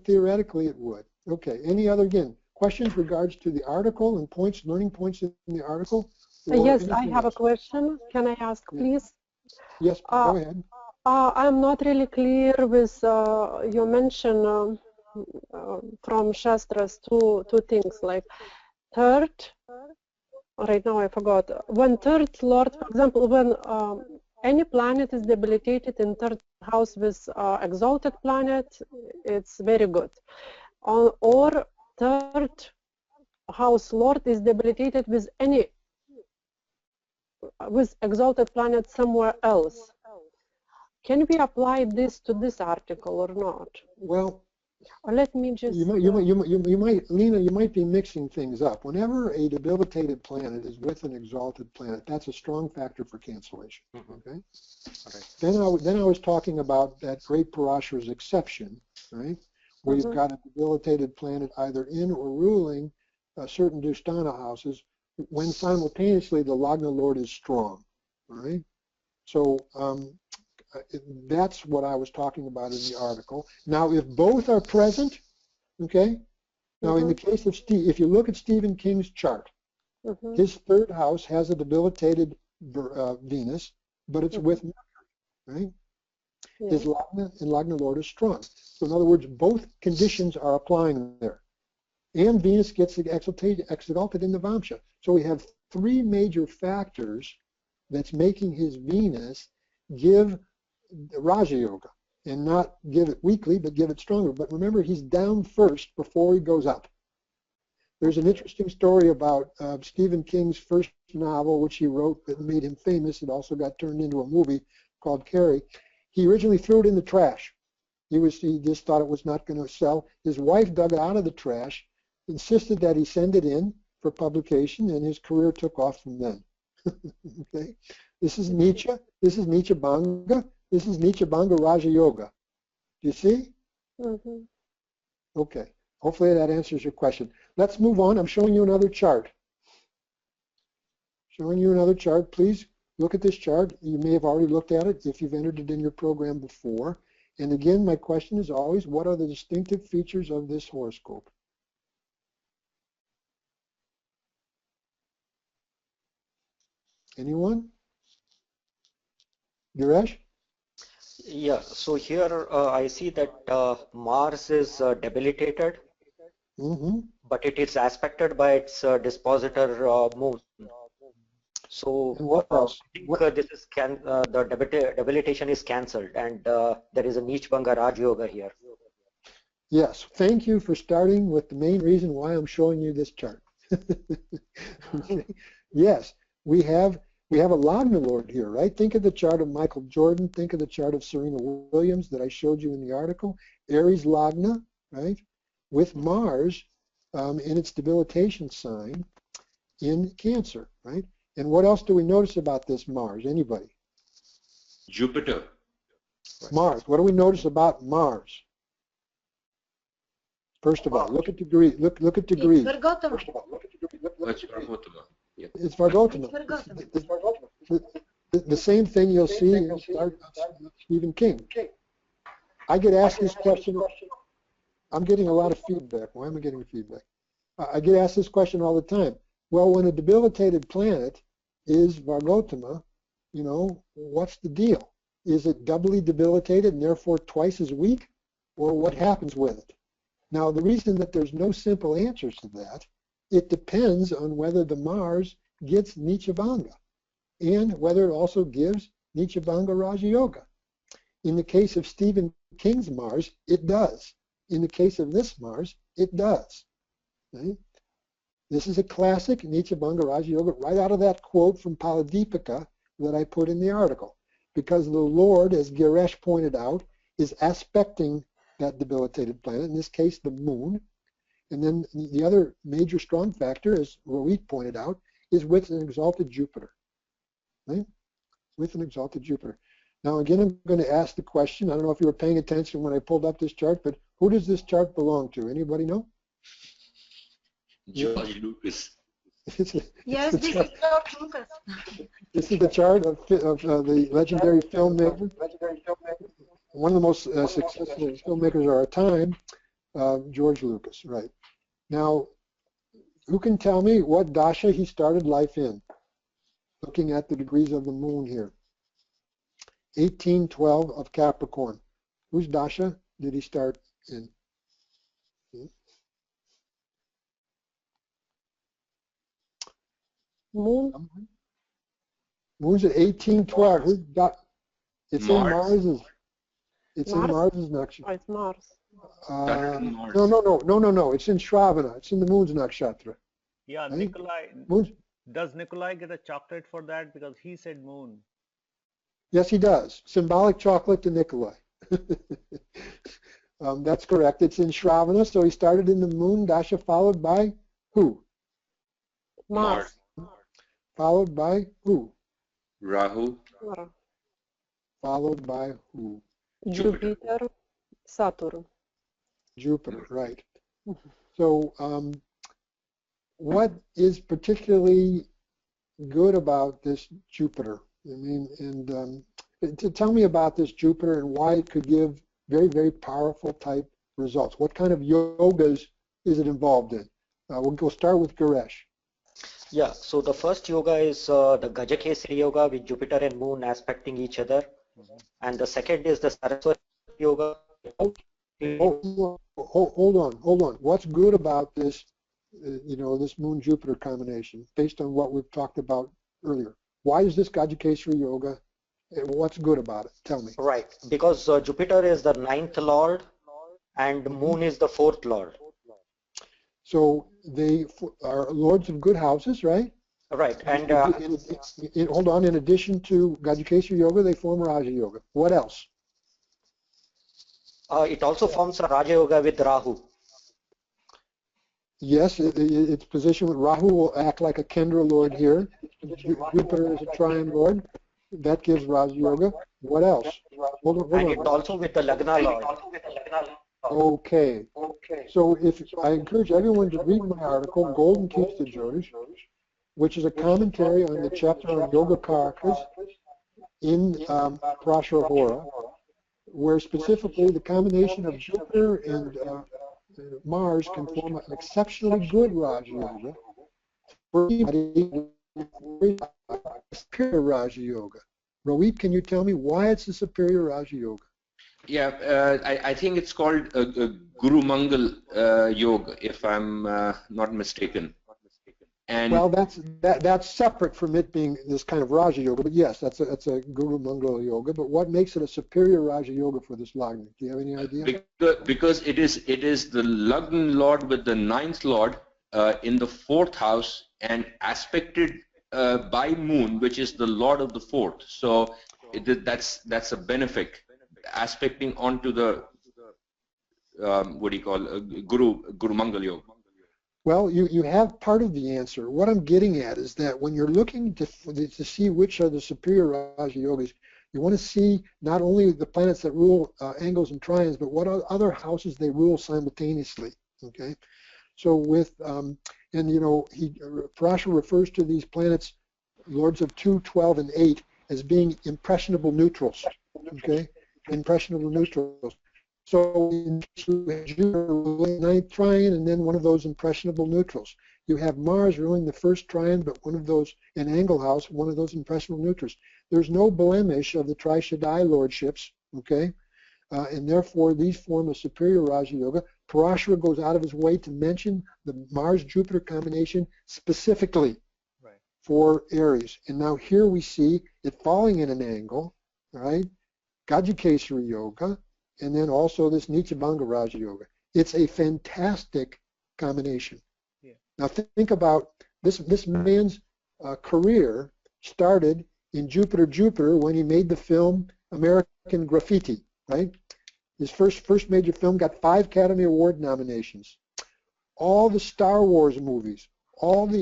Theoretically, it would. Okay. Any other, again, questions regards to the article and points, learning points in the article? Yes, I have a question. Can I ask, please? Yes, go ahead. I'm not really clear with you mentioned from Shastras two things like third. Right now I forgot. When third lord, for example, when any planet is debilitated in third house with exalted planet, it's very good. Or third house lord is debilitated with exalted planet somewhere else. Can we apply this to this article or not? Well, or let me just. You might, Lena, you might be mixing things up. Whenever a debilitated planet is with an exalted planet, that's a strong factor for cancellation. Okay. Then I was talking about that great Parashara's exception right? Where you've got a debilitated planet either in or ruling certain Dushtana houses, when simultaneously the Lagna Lord is strong, right? So that's what I was talking about in the article. Now, if both are present, okay. Now, in the case of Steve, if you look at Stephen King's chart, his third house has a debilitated Venus, but it's with Mercury, right? His Lagna and Lagna Lord is strong. So in other words, both conditions are applying there. And Venus gets exalted in the Vamsha. So we have three major factors that's making his Venus give Raja Yoga, and not give it weakly, but give it stronger. But remember, he's down first before he goes up. There's an interesting story about Stephen King's first novel, which he wrote that made him famous. It also got turned into a movie called Carrie. He originally threw it in the trash. He just thought it was not going to sell. His wife dug it out of the trash, insisted that he send it in for publication, and his career took off from then. Okay, this is Nietzsche. This is Nietzsche Banga. This is Nietzsche Banga Raja Yoga. Do you see? Okay. Hopefully that answers your question. Let's move on. I'm showing you another chart. Showing you another chart. Please look at this chart. You may have already looked at it if you've entered it in your program before. And again, my question is always, what are the distinctive features of this horoscope? Anyone? Giresh? Yeah, so here I see that Mars is debilitated, but it is aspected by its dispositor moon. So what else? I think this is the debilitation is cancelled, and there is a Nietzsche Banga Raj Yoga here. Yes, thank you for starting with the main reason why I'm showing you this chart. Okay. Yes, we have a Lagna Lord here, right? Think of the chart of Michael Jordan. Think of the chart of Serena Williams that I showed you in the article. Aries Lagna, right? With Mars in its debilitation sign in Cancer, right? And what else do we notice about this Mars? Anybody? Jupiter. Mars. What do we notice about Mars? First of all, look at degrees. Look at degrees. It's Vargotama. It's Vargotama. It's Vargotama. The same thing you'll see in Stephen King. I get asked this question. I'm getting a lot of feedback. Why am I getting feedback? I get asked this question all the time. Well, when a debilitated planet is Vargotama, you know, what's the deal? Is it doubly debilitated and therefore twice as weak? Or what happens with it? Now, the reason that there's no simple answers to that, it depends on whether the Mars gets Nietzsche Banga and whether it also gives Nietzsche Banga Raja Yoga. In the case of Stephen King's Mars, it does. In the case of this Mars, it does. Okay? This is a classic Nietzsche Banga Raja Yoga right out of that quote from Paladipika that I put in the article. Because the Lord, as Giresh pointed out, is aspecting that debilitated planet, in this case the moon. And then the other major strong factor, as Rohit pointed out, is with an exalted Jupiter. Right? With an exalted Jupiter. Now again, I'm going to ask the question, I don't know if you were paying attention when I pulled up this chart, but who does this chart belong to? Anybody know? George Lucas. Yes, this is George Lucas. This is the chart of the legendary filmmaker, one of the most successful filmmakers of our time, George Lucas, right. Now, who can tell me what dasha he started life in? Looking at the degrees of the moon here. 1812 of Capricorn. Whose dasha did he start in? Moon. Moon's at 1812. It's in Mars's. It's in Mars's nakshatra. Oh, it's Mars. No. It's in Shravana. It's in the moon's nakshatra. Yeah, Right? Nikolai. Moon's, Does Nikolai get a chocolate for that? Because he said moon. yes, he does. Symbolic chocolate to Nikolai. That's correct. It's in Shravana, so he started in the moon dasha, followed by who? Mars. Followed by who? Rahu. Followed by who? Jupiter, Saturn. Jupiter, right. So what is particularly good about this Jupiter? I mean, and to tell me about this Jupiter and why it could give very, very powerful type results. What kind of yogas is it involved in? We'll start with Garesh. Yeah, so the first yoga is the Gajakesari yoga with Jupiter and Moon aspecting each other. And the second is the Saraswati yoga. Hold on. What's good about this, this Moon-Jupiter combination based on what we've talked about earlier? Why is this Gajakesari yoga? What's good about it? Tell me. Right, because Jupiter is the 9th lord and Moon is the 4th lord. So they are lords of good houses, right? Right, and hold on. In addition to Gajakesari yoga, they form Raja yoga. What else? It also forms a Raja yoga with Rahu. Yes, its position with Rahu will act like a Kendra lord here. Jupiter is a trine lord. That gives Raja yoga. What else? Hold on. And it also with the Lagna lord. Okay. So if I encourage everyone to read my article, Golden Keys to Jyotish, which is a commentary on the chapter on Yoga Karakas in Parashara Hora, where specifically the combination of Jupiter and Mars can form an exceptionally good Raja Yoga for anybody superior Raja Yoga. Rohit, can you tell me why it's a superior Raja Yoga? Yeah, I think it's called Guru Mangal Yoga, if I'm not mistaken. And well, that's separate from it being this kind of Raja Yoga, but yes, that's a Guru Mangal Yoga. But what makes it a superior Raja Yoga for this Lagna? Do you have any idea? Because it is the Lagna Lord with the 9th Lord in the 4th house and aspected by Moon, which is the Lord of the 4th. So that's a benefic aspecting onto the what do you call Guru Mangal Yoga. Well, you have part of the answer. What I'm getting at is that when you're looking to see which are the superior Raja Yogas, you want to see not only the planets that rule angles and trines, but what other houses they rule simultaneously. Okay, so with Parashara refers to these planets, lords of 2, 12, and 8, as being impressionable neutrals. Okay, impressionable neutrals. So you have Jupiter ruling 9th trine and then one of those impressionable neutrals. You have Mars ruling the 1st trine, but one of those, an angle house, one of those impressionable neutrals. There's no blemish of the Tri-Shaddai lordships, okay? And therefore, these form a superior Raja Yoga. Parashara goes out of his way to mention the Mars-Jupiter combination specifically for Aries. And now here we see it falling in an angle, right? Gajakesari Yoga, and then also this Nichabanga Raja Yoga. It's a fantastic combination. Yeah. Now think about this man's career started in Jupiter when he made the film American Graffiti, right? His first major film got 5 Academy Award nominations. All the Star Wars movies, all the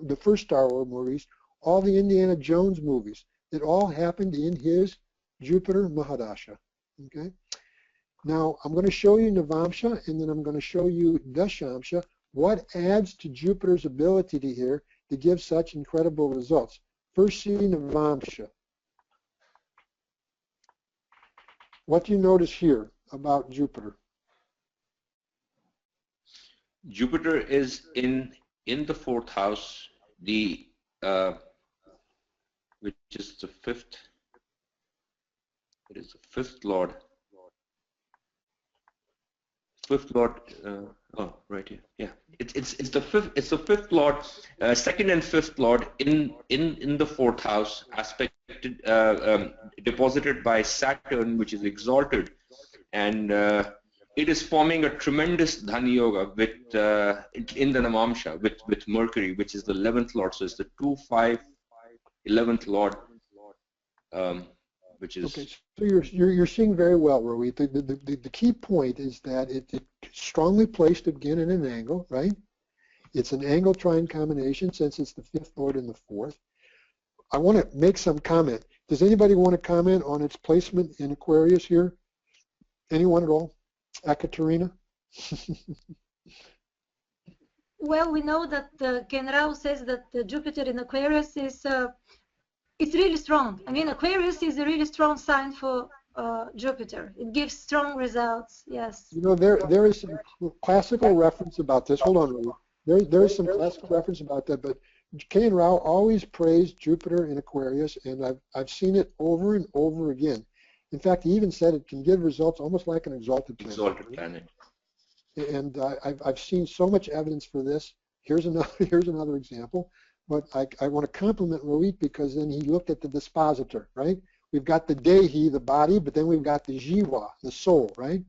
the first Star Wars movies, all the Indiana Jones movies, it all happened in his Jupiter Mahadasha. Okay. Now I'm going to show you Navamsha, and then I'm going to show you Dashamsha. What adds to Jupiter's ability to give such incredible results? First, see Navamsha. What do you notice here about Jupiter? Jupiter is in the 4th house, which is the 5th. It is the 5th Lord. 5th Lord. Right here. Yeah. It's the 5th. It's the 5th Lord. 2nd and 5th Lord in the 4th house, aspected, deposited by Saturn, which is exalted, and it is forming a tremendous Dhani Yoga with in the Navamsha with Mercury, which is the 11th Lord. So it's the 2, 5, 11th Lord. Which is okay. So you're seeing very well, Rohit. The key point is that it's strongly placed again in an angle, right? It's an angle trine combination since it's the 5th Lord and the 4th. I want to make some comment. Does anybody want to comment on its placement in Aquarius here? Anyone at all? Ekaterina? Well, we know that Ken Rao says that Jupiter in Aquarius is it's really strong. I mean, Aquarius is a really strong sign for Jupiter. It gives strong results. Yes. You know, there is some classical reference about this. Hold on, Ruth. There is some classical reference about that, but Ken Rao always praised Jupiter in Aquarius, and I've seen it over and over again. In fact, he even said it can give results almost like an exalted planet. Exalted planet. And I've seen so much evidence for this. Here's another example. But I want to compliment Rohit because then he looked at the dispositor, right? We've got the Dehi, the body, but then we've got the Jiva, the soul, right?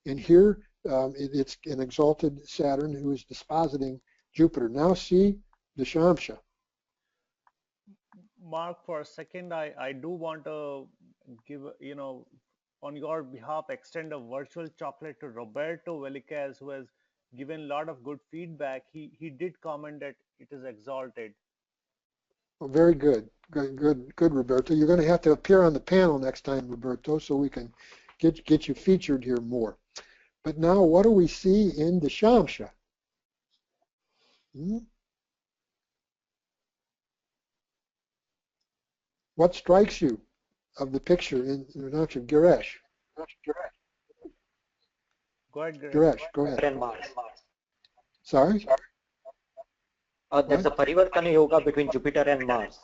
And here it's an exalted Saturn who is dispositing Jupiter. Now see the Shamsha. Mark, for a second, I do want to give, on your behalf, extend a virtual chocolate to Roberto Velicaz, who has given a lot of good feedback. He did comment that it is exalted. Oh, very good. Good, Roberto. You're going to have to appear on the panel next time, Roberto, so we can get you featured here more. But now, what do we see in the Shamsha? What strikes you of the picture in the Shamsha? Giresh. Go ahead, Giresh, go ahead. And Mars. Sorry? There's a Parivartana Yoga between Jupiter and Mars.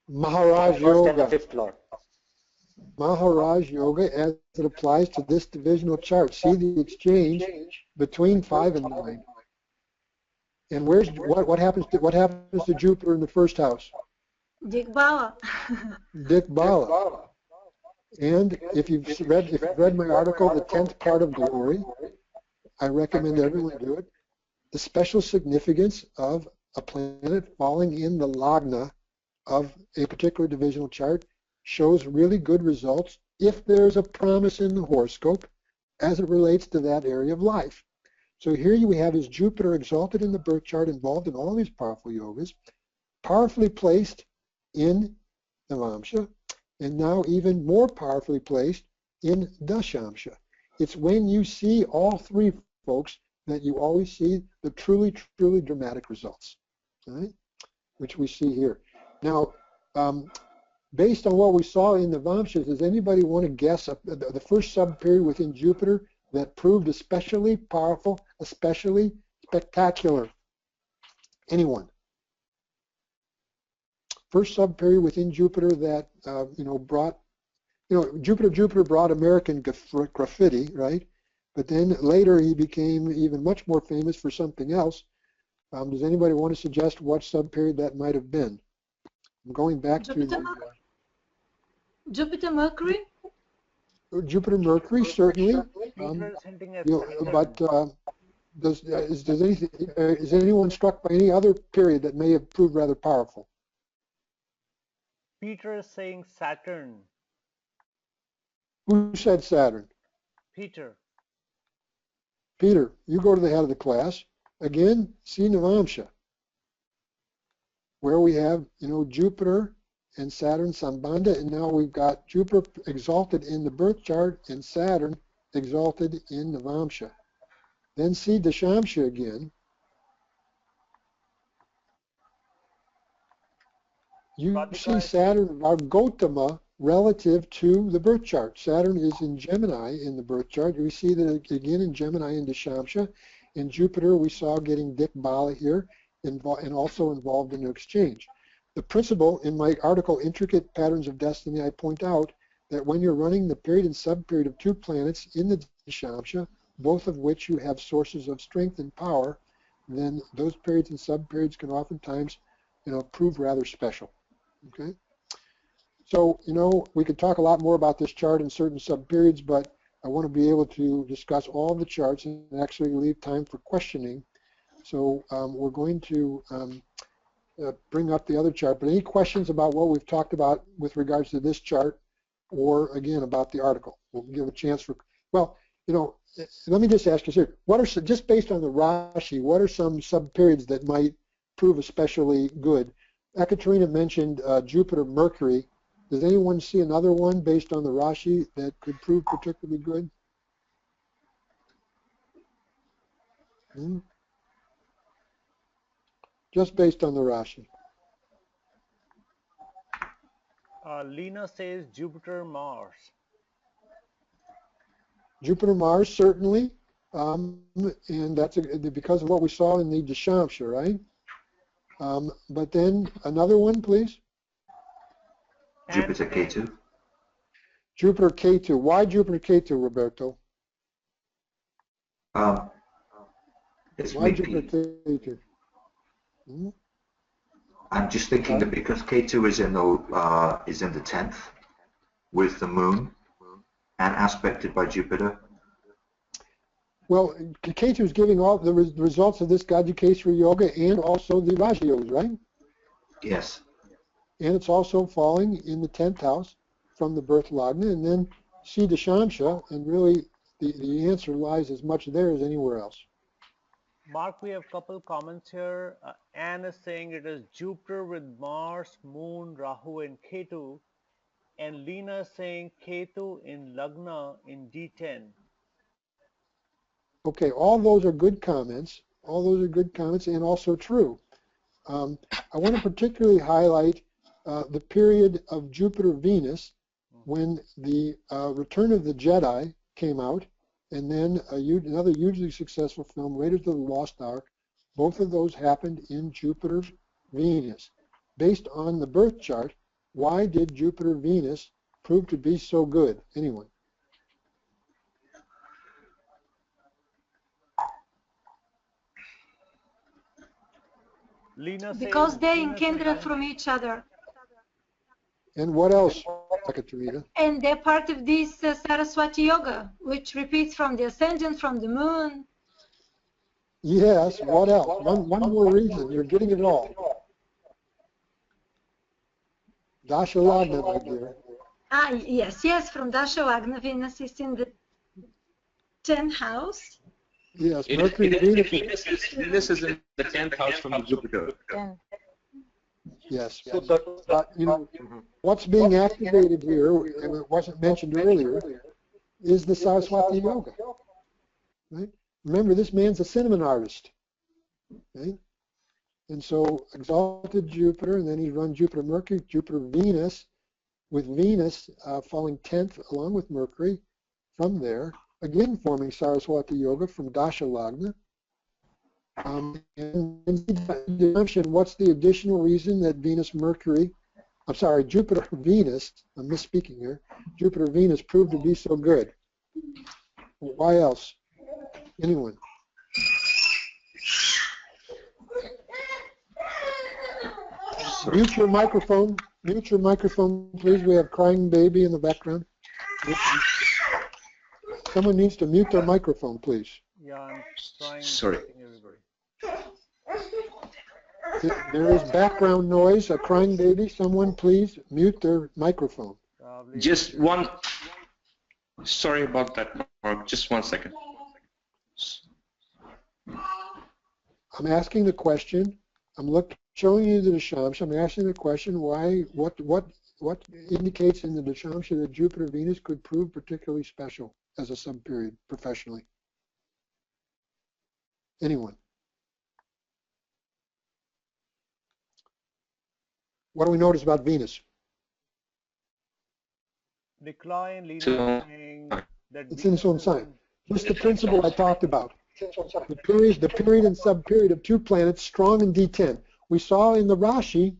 Maharaj The first and the Yoga. fifth lord. Maharaj Yoga as it applies to this divisional chart. See the exchange between 5 and 9. And what happens to Jupiter in the first house? Digbala. Dikbala. And if you've read my article, The 10th Part of Glory, I recommend everyone do it. The special significance of a planet falling in the lagna of a particular divisional chart shows really good results if there's a promise in the horoscope as it relates to that area of life. So here we have is Jupiter exalted in the birth chart, involved in all these powerful yogas, powerfully placed in the Vamsha, and now even more powerfully placed in Dashamsha. It's when you see all three, folks, that you always see the truly dramatic results, right? Which we see here. Now, based on what we saw in the Vamshas, does anybody want to guess the first sub-period within Jupiter that proved especially powerful, especially spectacular? Anyone? First sub-period within Jupiter that brought, Jupiter brought American graffiti, right? But then later he became even much more famous for something else. Does anybody want to suggest what sub-period that might have been? I'm going back to Jupiter Mercury. Jupiter Mercury, certainly. Is anyone struck by any other period that may have proved rather powerful? Peter is saying Saturn. Who said Saturn? Peter. Peter, you go to the head of the class. Again, see Navamsha, where we have, Jupiter and Saturn Sambandha, and now we've got Jupiter exalted in the birth chart and Saturn exalted in Navamsha. Then see Dashamsha again. You see Saturn Vargotama relative to the birth chart. Saturn is in Gemini in the birth chart. We see that again in Gemini in Dashamsha. In Jupiter, we saw getting Dikbala here and also involved in an exchange. The principle in my article, Intricate Patterns of Destiny, I point out that when you're running the period and subperiod of two planets in the Dashamsha, both of which you have sources of strength and power, then those periods and subperiods can oftentimes, prove rather special. Okay? So, we could talk a lot more about this chart in certain subperiods, but I want to be able to discuss all the charts and actually leave time for questioning. So we're going to bring up the other chart. But any questions about what we've talked about with regards to this chart or, again, about the article? We'll give a chance for, well, let me just ask you, sir, what are, just based on the Rashi, what are some subperiods that might prove especially good? Ekaterina mentioned Jupiter, Mercury. Does anyone see another one based on the Rashi that could prove particularly good? Hmm? Just based on the Rashi. Lena says Jupiter, Mars. Jupiter, Mars, certainly, and that's because of what we saw in the Deshamsha, right? But then another one, please. Jupiter Ketu. Jupiter Ketu. Why Jupiter Ketu, Roberto? It's Why maybe, Jupiter Ketu? Hmm? I'm just thinking that because Ketu is in the 10th with the moon and aspected by Jupiter. Well, Ketu is giving all the results of this Gajikesari Yoga and also the Raja Yogas, right? Yes. And it's also falling in the 10th house from the birth Lagna, and then see Deshamsha, and really the answer lies as much there as anywhere else. Mark, we have a couple comments here. Anne is saying it is Jupiter with Mars, Moon, Rahu, and Ketu. And Lena is saying Ketu in Lagna in D10. Okay, all those are good comments. All those are good comments and also true. I want to particularly highlight the period of Jupiter-Venus when the Return of the Jedi came out, and then another hugely successful film, Raiders of the Lost Ark. Both of those happened in Jupiter-Venus. Based on the birth chart, why did Jupiter-Venus prove to be so good? Anyone? Lena Because says they Venus enkindra and from each other. And what else, Ekaterina? And they're part of this Saraswati Yoga, which repeats from the ascendant, from the moon. Yes, what else? One more reason. You're getting it all. Dasha Lagna, my dear. Yes, from Dasha Lagna, Venus is in the 10th house. Yes, Mercury, Venus. Venus is in the 10th house from Jupiter. 10. Yes. So the, You know, what's being activated here, and it wasn't mentioned earlier, is the Saraswati Yoga. Right? Remember, this man's a cinnamon artist. Right? And so exalted Jupiter, and then he run Jupiter, Mercury, Jupiter, Venus, with Venus falling 10th along with Mercury from there, again forming Saraswati Yoga from Dasha Lagna. And what's the additional reason that Jupiter, Venus, I'm misspeaking here, Jupiter, Venus proved to be so good? Why else? Anyone? Mute your microphone, please. We have crying baby in the background. Someone needs to mute their microphone, please. yeah, I'm trying. Sorry. Everybody. There is background noise, a crying baby. Someone please mute their microphone. Just one. Sorry about that, Mark. Just 1 second. I'm asking the question. Showing you the Deshamsha. I'm asking the question why, what indicates in the Deshamsha that Jupiter Venus could prove particularly special as a subperiod professionally? Anyone? What do we notice about Venus? Decline, Lena saying that it's in its own sign. Just the principle I talked about. The period and subperiod of two planets strong in D10. We saw in the Rashi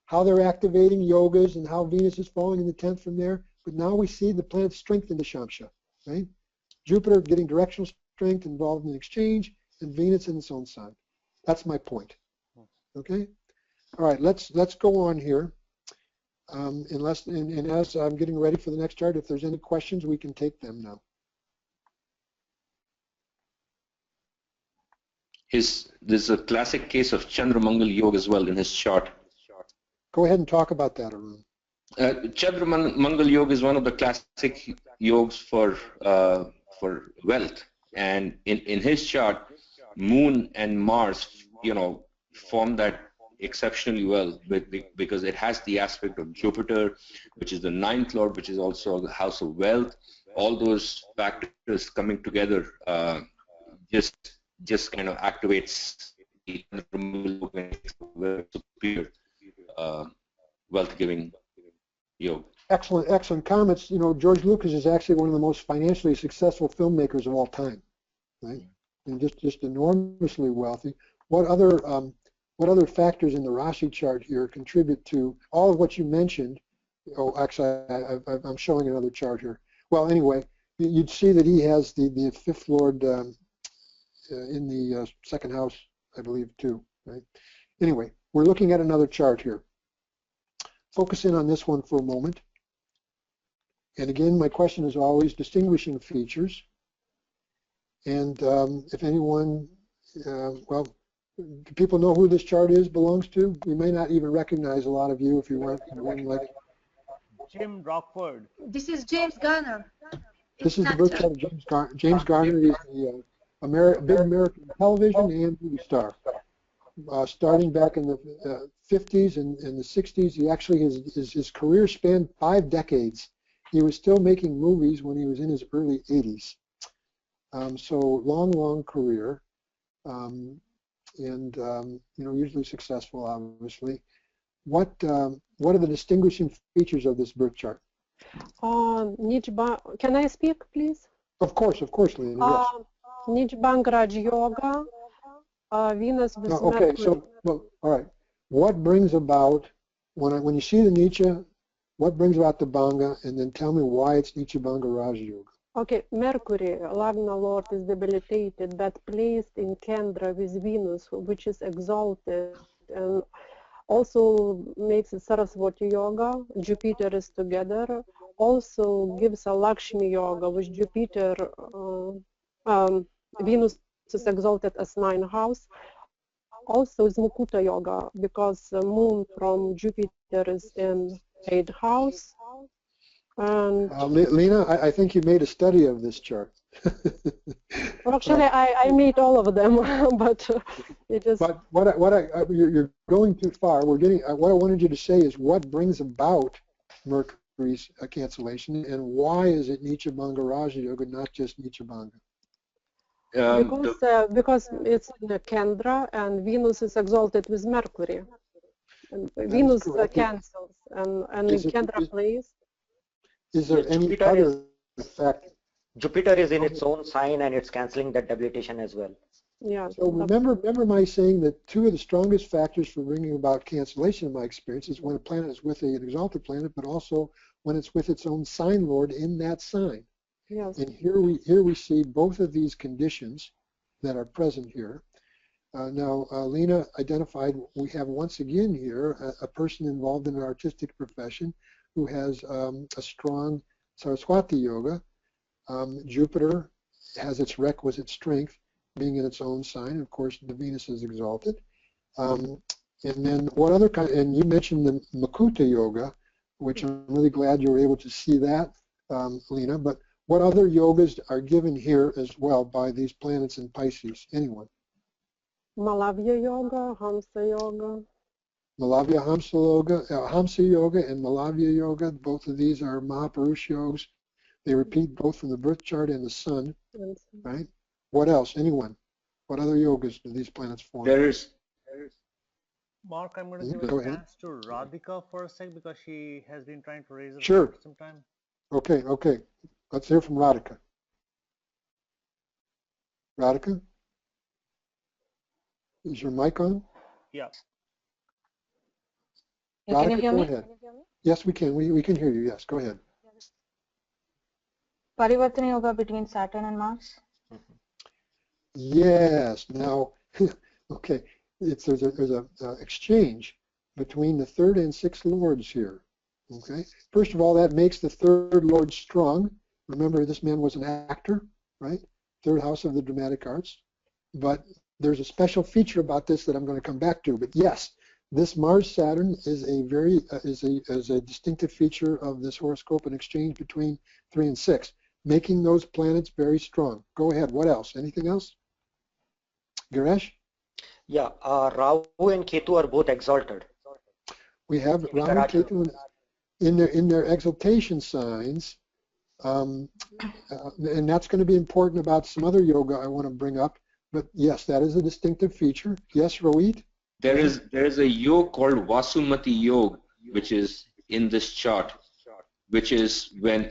how they're activating yogas and how Venus is falling in the 10th from there. But now we see the planet's strength in the Shamsha, right? Jupiter getting directional strength involved in exchange, and Venus in its own sign. That's my point. Okay. All right. Let's go on here. And as I'm getting ready for the next chart, if there's any questions, we can take them now. There's a classic case of Chandramangal Yoga as well in his chart. Go ahead and talk about that, Arun. Chandramangal Yoga is one of the classic yogas for wealth, and in his chart, Moon and Mars, form that exceptionally well because it has the aspect of Jupiter, which is the 9th lord, which is also the house of wealth. All those factors coming together just just kind of activates the removal superior wealth-giving yoga. Excellent, excellent comments. You know, George Lucas is actually one of the most financially successful filmmakers of all time, right? And just enormously wealthy. What other factors in the Rashi chart here contribute to all of what you mentioned? Oh, actually, I'm showing another chart here. Well, anyway, you'd see that he has the fifth lord in the second house, I believe, too, right? Anyway, we're looking at another chart here. Focus in on this one for a moment. And again, my question is always distinguishing features. And if anyone, well, do people know who this chart belongs to? We may not even recognize a lot of you if you weren't like. Jim Rockford. This is James Garner. This is the birth chart of James Garner. James Garner is the big American television and movie star. Starting back in the 50s and the 60s, he actually his career spanned 5 decades. He was still making movies when he was in his early 80s. So long career, and you know, usually successful, obviously. What are the distinguishing features of this birth chart? Can I speak, please? Of course, Lena. Yes. Nijbang Raj Yoga, Venus with Okay, Mercury. so well, all right. What brings about when you see the Nietzsche? What brings about the Banga, and then tell me why it's Nietzsche Banga Raj Yoga. Okay, Mercury, Lagna Lord, is debilitated, but placed in Kendra with Venus, which is exalted, and also makes it Saraswati Yoga. Jupiter is together. Also gives a Lakshmi Yoga, which Jupiter, Venus is exalted as 9th house. Also is Mukuta Yoga, because the moon from Jupiter is in 8th house. And Lena, I think you made a study of this chart. actually, I made all of them, but it is. But you're going too far. We're getting. What I wanted you to say is what brings about Mercury's cancellation, and why is it Nietzsche Banga Raja Yoga, not just Nietzsche Banga? Because it's in the Kendra, and Venus is exalted with Mercury. And Venus cancels, and in Kendra plays. Is there any other factor? Jupiter is in its own sign, and it's canceling that debilitation as well. Yeah. So remember my saying that 2 of the strongest factors for bringing about cancellation, in my experience, is when a planet is with an exalted planet, but also when it's with its own sign lord in that sign. Yes. And here we see both of these conditions that are present here. Now, Lena identified we have once again here a person involved in an artistic profession who has a strong Saraswati Yoga. Jupiter has its requisite strength, being in its own sign. Of course, the Venus is exalted. And then what other kind? And you mentioned the Mukuta Yoga, which I'm really glad you were able to see that, Lena. But what other yogas are given here as well by these planets in Pisces? Anyone? Malavya Yoga, Hamsa Yoga. Malavya Hamsa Yoga and Malavya Yoga, both of these are Mahapurush yogas. They repeat both from the birth chart and the sun, right? What else? Anyone? What other yogas do these planets form? Mark, I'm going to give a chance to Radhika for a sec because she has been trying to raise her hand for some time. Okay. Let's hear from Radhika. Radhika? Is your mic on? Yeah. Radhika, can you hear go me? ahead. Yes, we can. We can hear you. Yes, go ahead. Parivartana Yoga between Saturn and Mars? Yes. Now, okay, there's a exchange between the 3rd and 6th lords here. Okay. First of all, that makes the 3rd lord strong. Remember, this man was an actor, right? 3rd house of the dramatic arts. But there's a special feature about this that I'm going to come back to. But yes, this Mars-Saturn is a distinctive feature of this horoscope, an exchange between 3 and 6, making those planets very strong. Go ahead. What else? Anything else? Garesh? Yeah, Rahu and Ketu are both exalted. We have Rahu and Ketu in their exaltation signs, and that's going to be important about some other yoga I want to bring up. But yes, that is a distinctive feature. Yes, Rohit? There is a yoga called Vasumati Yoga, which is in this chart, which is when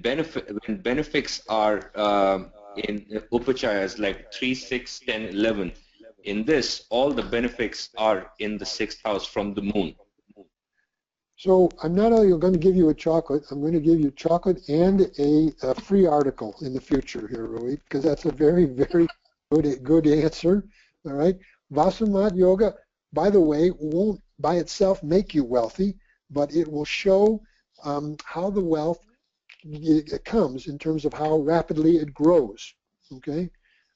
benefics are in upachayas like 3, 6, 10, 11. In this, all the benefics are in the 6th house from the moon. So I'm not only going to give you a chocolate, I'm going to give you chocolate and a free article in the future here, Rohit, because that's a very, very good answer. All right. Vasumat Yoga, by the way, won't by itself make you wealthy, but it will show how the wealth it comes in terms of how rapidly it grows. Okay.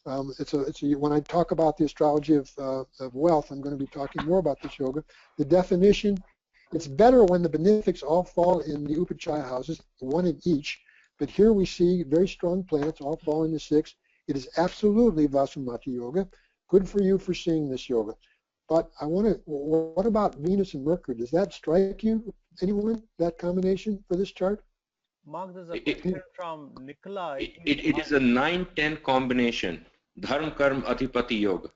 When I talk about the astrology of wealth, I'm going to be talking more about this yoga. The definition. It's better when the benefics all fall in the Upachaya houses, one in each. But here we see very strong planets all fall in the 6. It is absolutely Vasumati Yoga. Good for you for seeing this yoga. But what about Venus and Mercury? Does that strike you, anyone, that combination for this chart? Mark, there's a question from Nikolai. It is a 9-10 combination. Dharma Karma Adhipati Yoga.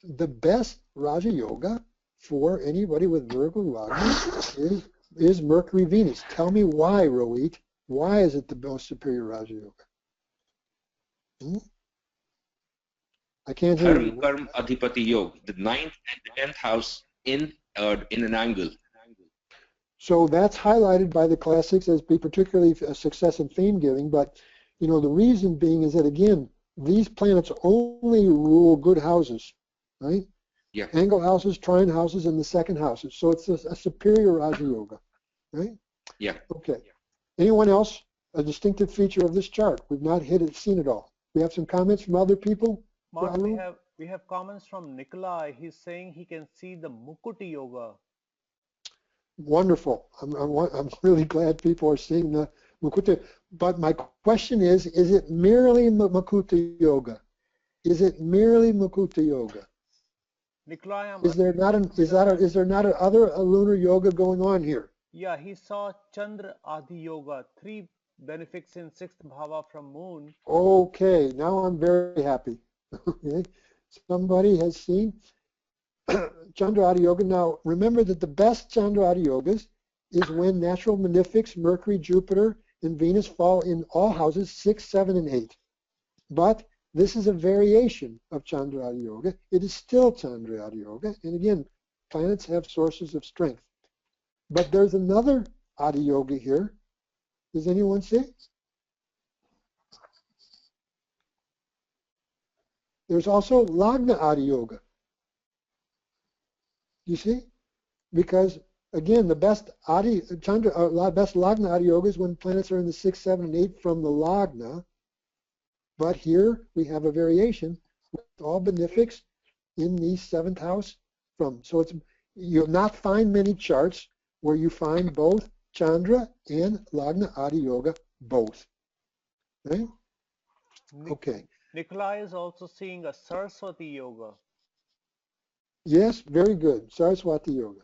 The best Raja Yoga for anybody with Virgo Lagna is Mercury Venus. Tell me why, Rohit. Why is it the most superior Raja Yoga? I can't hear you. Karma Adhipati Yoga, the 9th and the 10th house in an angle. So that's highlighted by the classics as being particularly a success in fame giving. But the reason being is that again, these planets only rule good houses, right? Yeah. Angle houses, trine houses, and the 2nd houses. So it's a superior Raja Yoga, right? Yeah. Okay. Anyone else? A distinctive feature of this chart. We've not seen it all. We have some comments from other people. Mark, we have comments from Nikolai. He's saying he can see the Mukuti Yoga. Wonderful. I'm really glad people are seeing the Mukuti. But my question is it merely Mukuti Yoga? Is it merely Mukuti Yoga? Nikolai, is there not other lunar yoga going on here? Yeah, he saw Chandra Adi Yoga, 3 benefics in 6th bhava from moon. Okay, now I'm very happy. Okay, somebody has seen Chandra Adi Yoga. Now remember that the best Chandra Adi Yogas is when natural benefics, Mercury, Jupiter, and Venus fall in all houses 6, 7, and 8. But this is a variation of Chandra Adi Yoga. It is still Chandra Adi Yoga. And again, planets have sources of strength. But there's another Adi Yoga here. Does anyone see? There's also Lagna Adi Yoga. You see? Because again, the best best Lagna Adi Yoga is when planets are in the 6, 7, and 8 from the Lagna. But here we have a variation with all benefics in the 7th house from. So you'll not find many charts where you find both Chandra and Lagna Adi Yoga both. Right? Okay. Nikolai is also seeing a Saraswati Yoga. Yes, very good. Saraswati Yoga.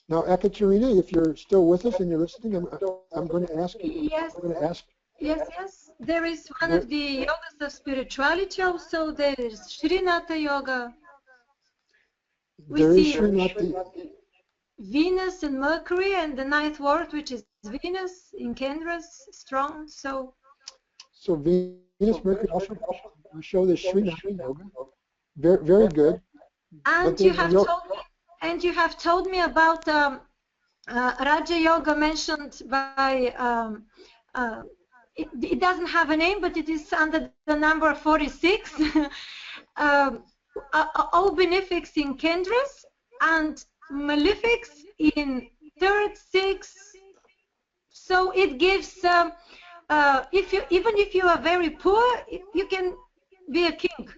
Now, Ekaterina, if you're still with us and you're listening, I'm going to ask you. Yes. I'm going to ask. Yes. There is one of the yogas of spirituality also. There is Srinatha Yoga. We see Venus and Mercury and the 9th ward, which is Venus in Kendras, strong. So Venus, Mercury also show the Srinatha Yoga. Very, very good. And you have told me about Raja Yoga mentioned by. It doesn't have a name, but it is under the number 46. All benefics in Kendras and malefics in 3rd, 6th. So it gives, even if you are very poor, you can be a king.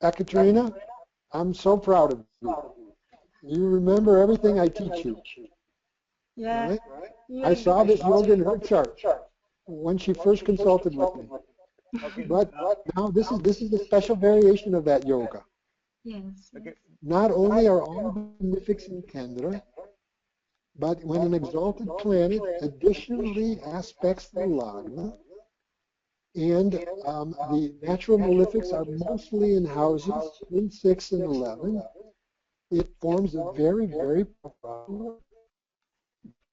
Ekaterina, I'm so proud of you. You remember everything I teach you. Yeah. Right? I saw this yoga in her chart when she first consulted with me. But now this is a special variation of that yoga. Yes. Okay. Not only are all benefics in Kendra, but when an exalted planet additionally aspects the Lagna, And the natural malefics are mostly in houses 3, 6, and 11. It forms a very, very powerful.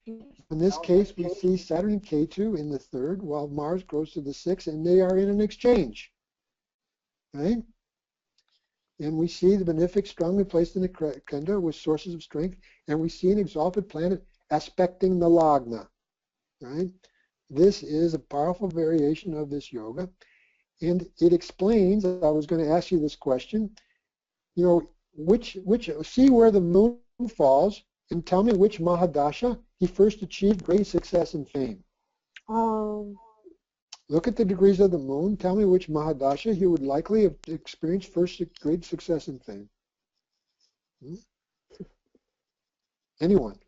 In this case, we see Saturn and Ketu in the 3rd, while Mars goes to the 6th, and they are in an exchange. Right? And we see the benefic strongly placed in the Kunda with sources of strength, and we see an exalted planet aspecting the Lagna. Right? This is a powerful variation of this yoga, and it explains. I was going to ask you this question. You know, see where the moon falls, and tell me which Mahadasha he first achieved great success and fame. Look at the degrees of the moon. Tell me which Mahadasha he would likely have experienced first great success and fame. Anyone?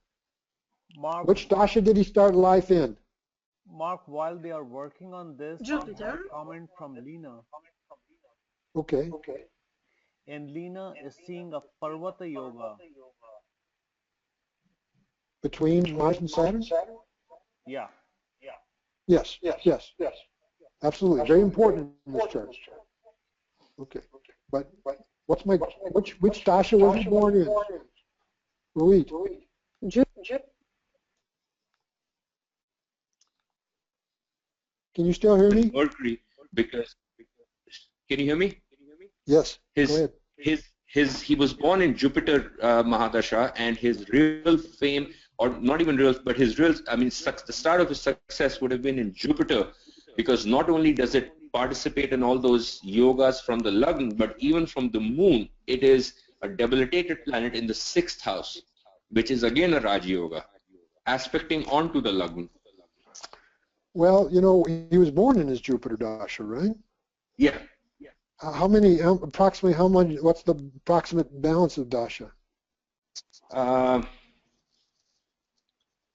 Mark, which dasha did he start life in? Mark, while they are working on this, Jupiter. a comment from Lena. Okay. And Lena is seeing a Parvata Yoga. Between Mars and Saturn? Yeah. Yes. Absolutely. Very important in this chart. Okay. But what's my which dasha was he born in? Rohit. Can you still hear me? Mercury, because can you hear me? Yes. Go ahead. He was born in Jupiter Mahadasha, and his real fame, or not even real, but his real, I mean, the start of his success would have been in Jupiter, because not only does it participate in all those yogas from the Lagna, but even from the moon, it is a debilitated planet in the 6th house, which is again a Raj Yoga, aspecting onto the Lagna. Well, you know, he was born in his Jupiter dasha, right? Yeah. Approximately how much, what's the approximate balance of dasha?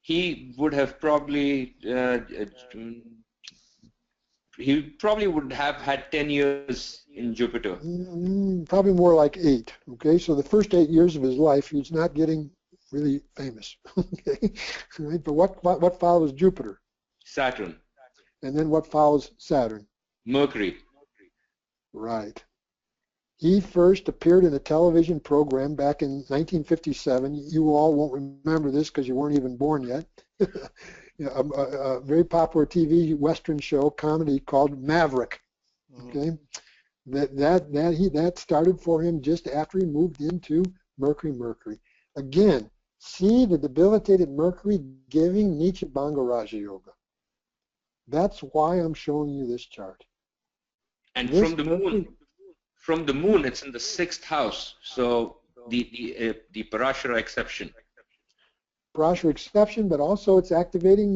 He would have probably, he probably would have had 10 years in Jupiter. Probably more like 8, okay? So the first 8 years of his life, he's not getting really famous, okay? Right? But what follows Jupiter? Saturn. And then what follows Saturn? Mercury. Right. He first appeared in a television program back in 1957. You all won't remember this because you weren't even born yet. A very popular TV Western show, comedy called Maverick. Okay, that started for him just after he moved into Mercury. Again, see the debilitated Mercury giving Nietzsche Bhanga Raja Yoga. That's why I'm showing you this chart. And from the moon, it's in the 6th house. So the Parashara exception. Parashara exception, but also it's activating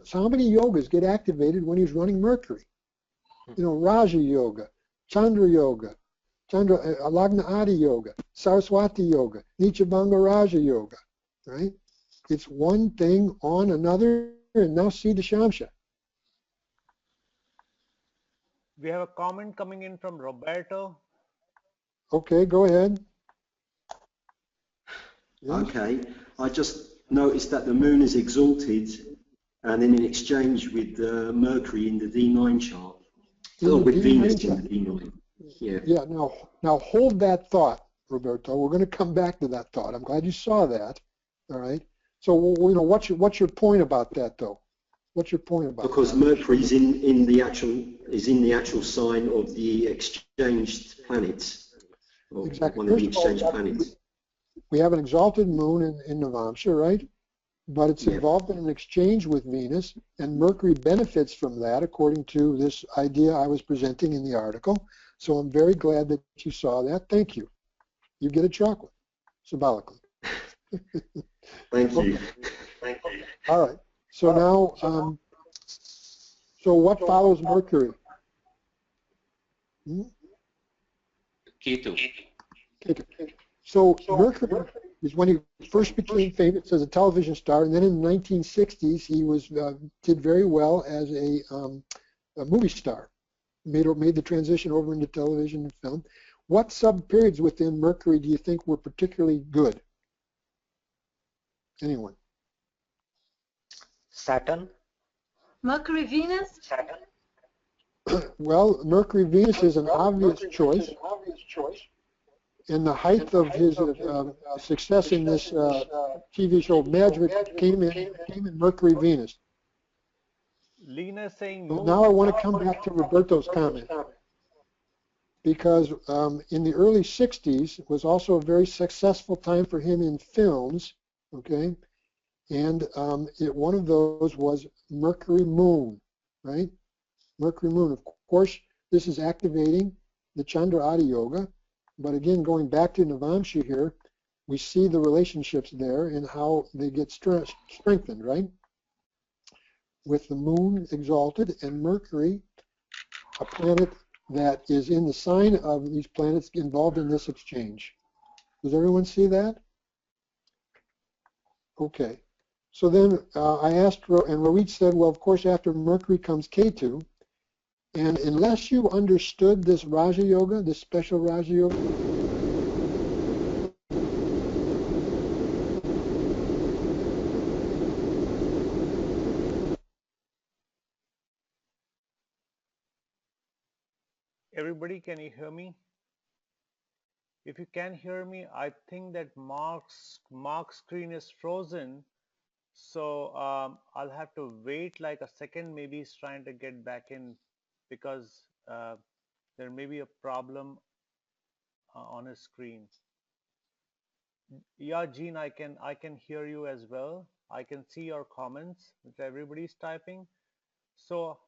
so many yogas get activated when he's running Mercury. You know, Raja Yoga, Chandra Yoga, Lagna Adi Yoga, Saraswati Yoga, Nietzsche Bhanga Raja Yoga, right? It's one thing on another, and now see the Shamsha. We have a comment coming in from Roberto. Okay, go ahead. Yes. Okay, I just noticed that the moon is exalted and in exchange with Mercury in the D9 chart. With Venus in the D9. Yeah, now hold that thought, Roberto. We're going to come back to that thought. I'm glad you saw that. All right. So, you know, what's your point about that, though? What's your point about because that? Mercury is in the actual sign of the exchanged planets. Exactly. One of the exchanged planets. We have an exalted moon in Navamsha, right? But it's involved in an exchange with Venus, and Mercury benefits from that according to this idea I was presenting in the article. So I'm very glad that you saw that. Thank you. You get a chocolate, symbolically. Thank you. Thank you. All right. So now, so what follows Mercury? Ketu. So Mercury is when he first became famous as a television star, and then in the 1960s he did very well as a movie star. Made the transition over into television and film. What sub-periods within Mercury do you think were particularly good? Anyone? Saturn. Mercury, Venus. Saturn. Well, Mercury Venus is an obvious choice, and the height of his success in this TV show Magic came in Mercury Venus. Lena is saying But moon. now I want to come back to Roberto's comment, because in the early 60s was also a very successful time for him in films, okay? And one of those was Mercury Moon, right? Mercury Moon. Of course, this is activating the Chandra Adi Yoga, but again, going back to Navamshi here, we see the relationships there and how they get strengthened, right? With the moon exalted and Mercury, a planet that is in the sign of these planets involved in this exchange. Does everyone see that? Okay. So then I asked, and Rohit said, well, of course, after Mercury comes Ketu. And unless you understood this Raja Yoga, this special Raja Yoga, Everybody, can you hear me? If you can hear me, I think that Mark's screen is frozen. So I'll have to wait like a second. Maybe he's trying to get back in because there may be a problem on his screen. Yeah, Jean, I can hear you as well. I can see your comments which everybody's typing. So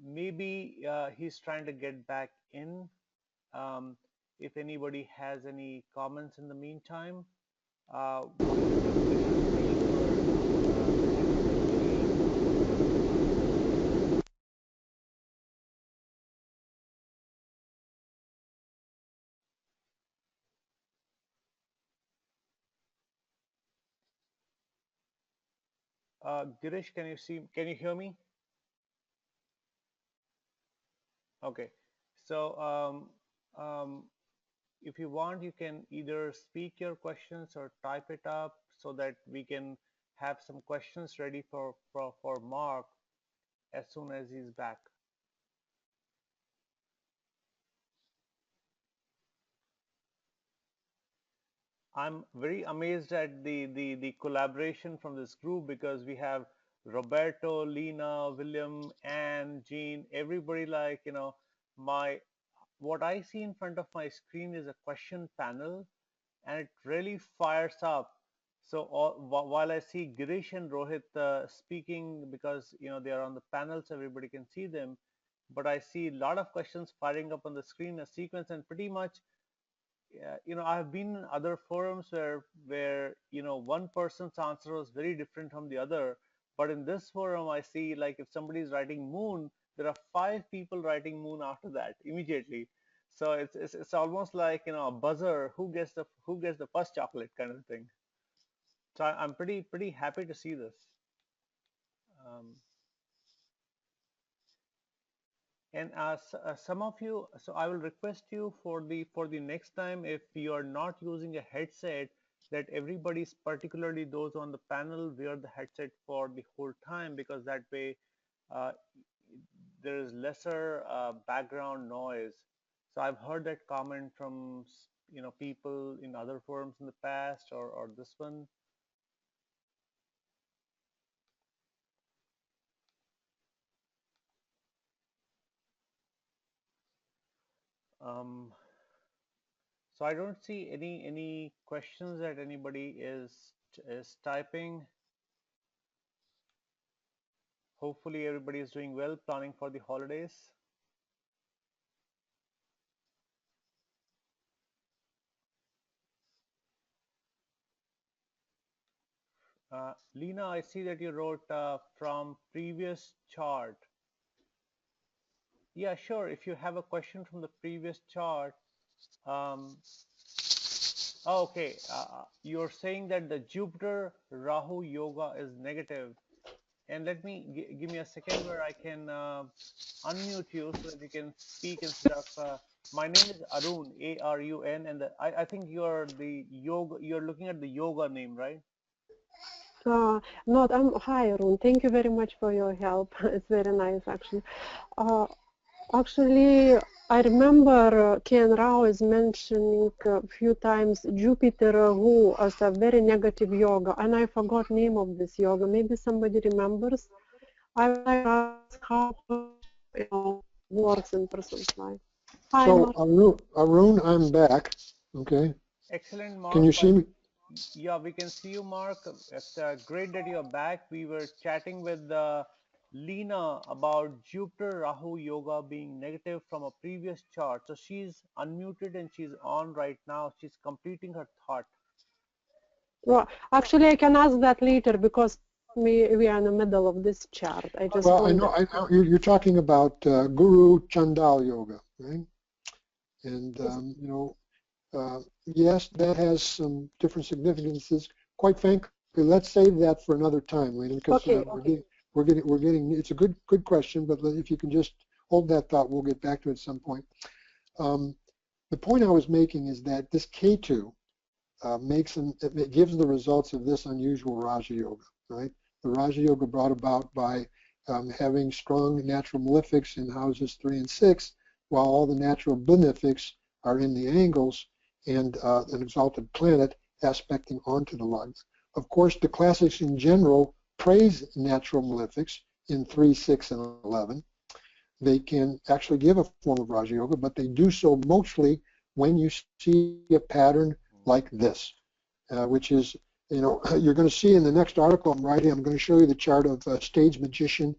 maybe he's trying to get back in. If anybody has any comments in the meantime, Girish, can you hear me? Okay, so if you want, you can either speak your questions or type it up so that we can have some questions ready for Mark as soon as he's back. I'm very amazed at the collaboration from this group because we have Roberto, Lena, William, Anne, Jean, everybody, like, you know, what I see in front of my screen is a question panel, and it really fires up. So while I see Girish and Rohit speaking, because you know they are on the panel, so everybody can see them, but I see a lot of questions firing up on the screen, a sequence, and pretty much, you know, I've been in other forums where you know one person's answer was very different from the other, but in this forum I see, like, if somebody's writing moon, there are 5 people writing moon after that immediately. So it's almost like, you know, a buzzer, who gets the first chocolate kind of thing. So I'm pretty happy to see this. And some of you, so I will request you for the next time, if you are not using a headset, that everybody's, particularly those on the panel, wear the headset for the whole time, because that way uh, there is lesser background noise. So I've heard that comment from, you know, people in other forums in the past, or this one. So I don't see any questions that anybody is typing. Hopefully everybody is doing well, planning for the holidays. Lena, I see that you wrote from previous chart. Yeah, sure. If you have a question from the previous chart. Okay, you're saying that the Jupiter Rahu Yoga is negative. And let me give me a second where I can unmute you so that you can speak instead of. My name is Arun, A-R-U-N, and I think you're looking at the yoga name, right? Hi, Arun. Thank you very much for your help. It's very nice, actually. Actually, I remember Ken Rao is mentioning a few times Jupiter Rahu as a very negative yoga, and I forgot name of this yoga. Maybe somebody remembers. I would like to ask how works in person's life. Hi, So Mark. Arun, I'm back. Okay. Excellent, Mark. Can you see me? Yeah, we can see you, Mark. It's great that you're back. We were chatting with Lena about Jupiter Rahu Yoga being negative from a previous chart. So she's unmuted and she's on right now. She's completing her thought. Well, actually, I can ask that later because we are in the middle of this chart. I just Well, I know you're talking about Guru Chandal Yoga, right? And yes, that has some different significances. Quite frankly, let's save that for another time, Lena, because we're getting. It's a good question, but if you can just hold that thought, we'll get back to it at some point. The point I was making is that this K2 it gives the results of this unusual Raja Yoga, right? The Raja Yoga brought about by having strong natural malefics in houses 3 and 6, while all the natural benefics are in the angles and an exalted planet aspecting onto the lugs. Of course, the classics in general praise natural malefics in 3, 6, and 11. They can actually give a form of Raja Yoga, but they do so mostly when you see a pattern like this, which is, you're going to see in the next article I'm writing, I'm going to show you the chart of stage magician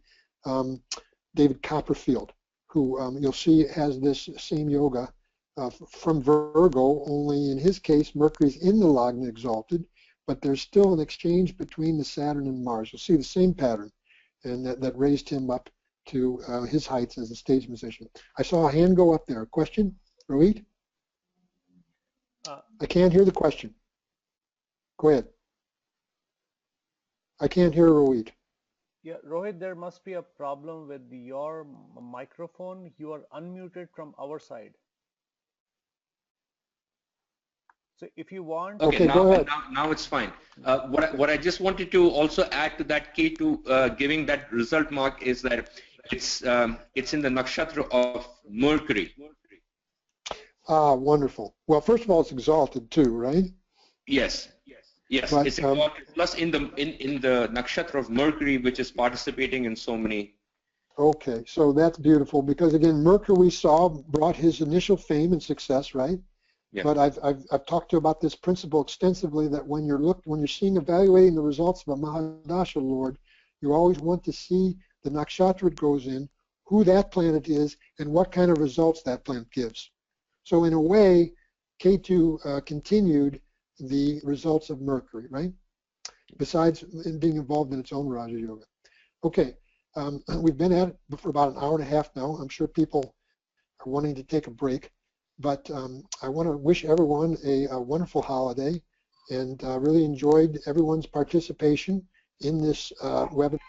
David Copperfield, who you'll see has this same yoga from Virgo, only in his case, Mercury's in the Lagna exalted, but there's still an exchange between the Saturn and Mars. You'll see the same pattern, and that raised him up to his heights as a stage musician. I saw a hand go up there. Question, Rohit? I can't hear the question. Go ahead. I can't hear Rohit. Yeah, Rohit, there must be a problem with your microphone. You are unmuted from our side. So if you want, okay, now it's fine. What I just wanted to also add to that K2 giving that result, Mark, is that it's in the nakshatra of Mercury. Ah, wonderful. Well, first of all, it's exalted too, right? Yes. But, it's exalted. Plus in the nakshatra of Mercury, which is participating in so many. Okay, so that's beautiful because again, Mercury we saw brought his initial fame and success, right? Yeah. But I've talked to you about this principle extensively, that when you're seeing evaluating the results of a Mahadasha Lord, you always want to see the nakshatra it goes in, who that planet is, and what kind of results that planet gives. So in a way, K2 continued the results of Mercury, right? Besides being involved in its own Raja Yoga. Okay, we've been at it for about an hour and a half now. I'm sure people are wanting to take a break, but I want to wish everyone a wonderful holiday, and really enjoyed everyone's participation in this webinar.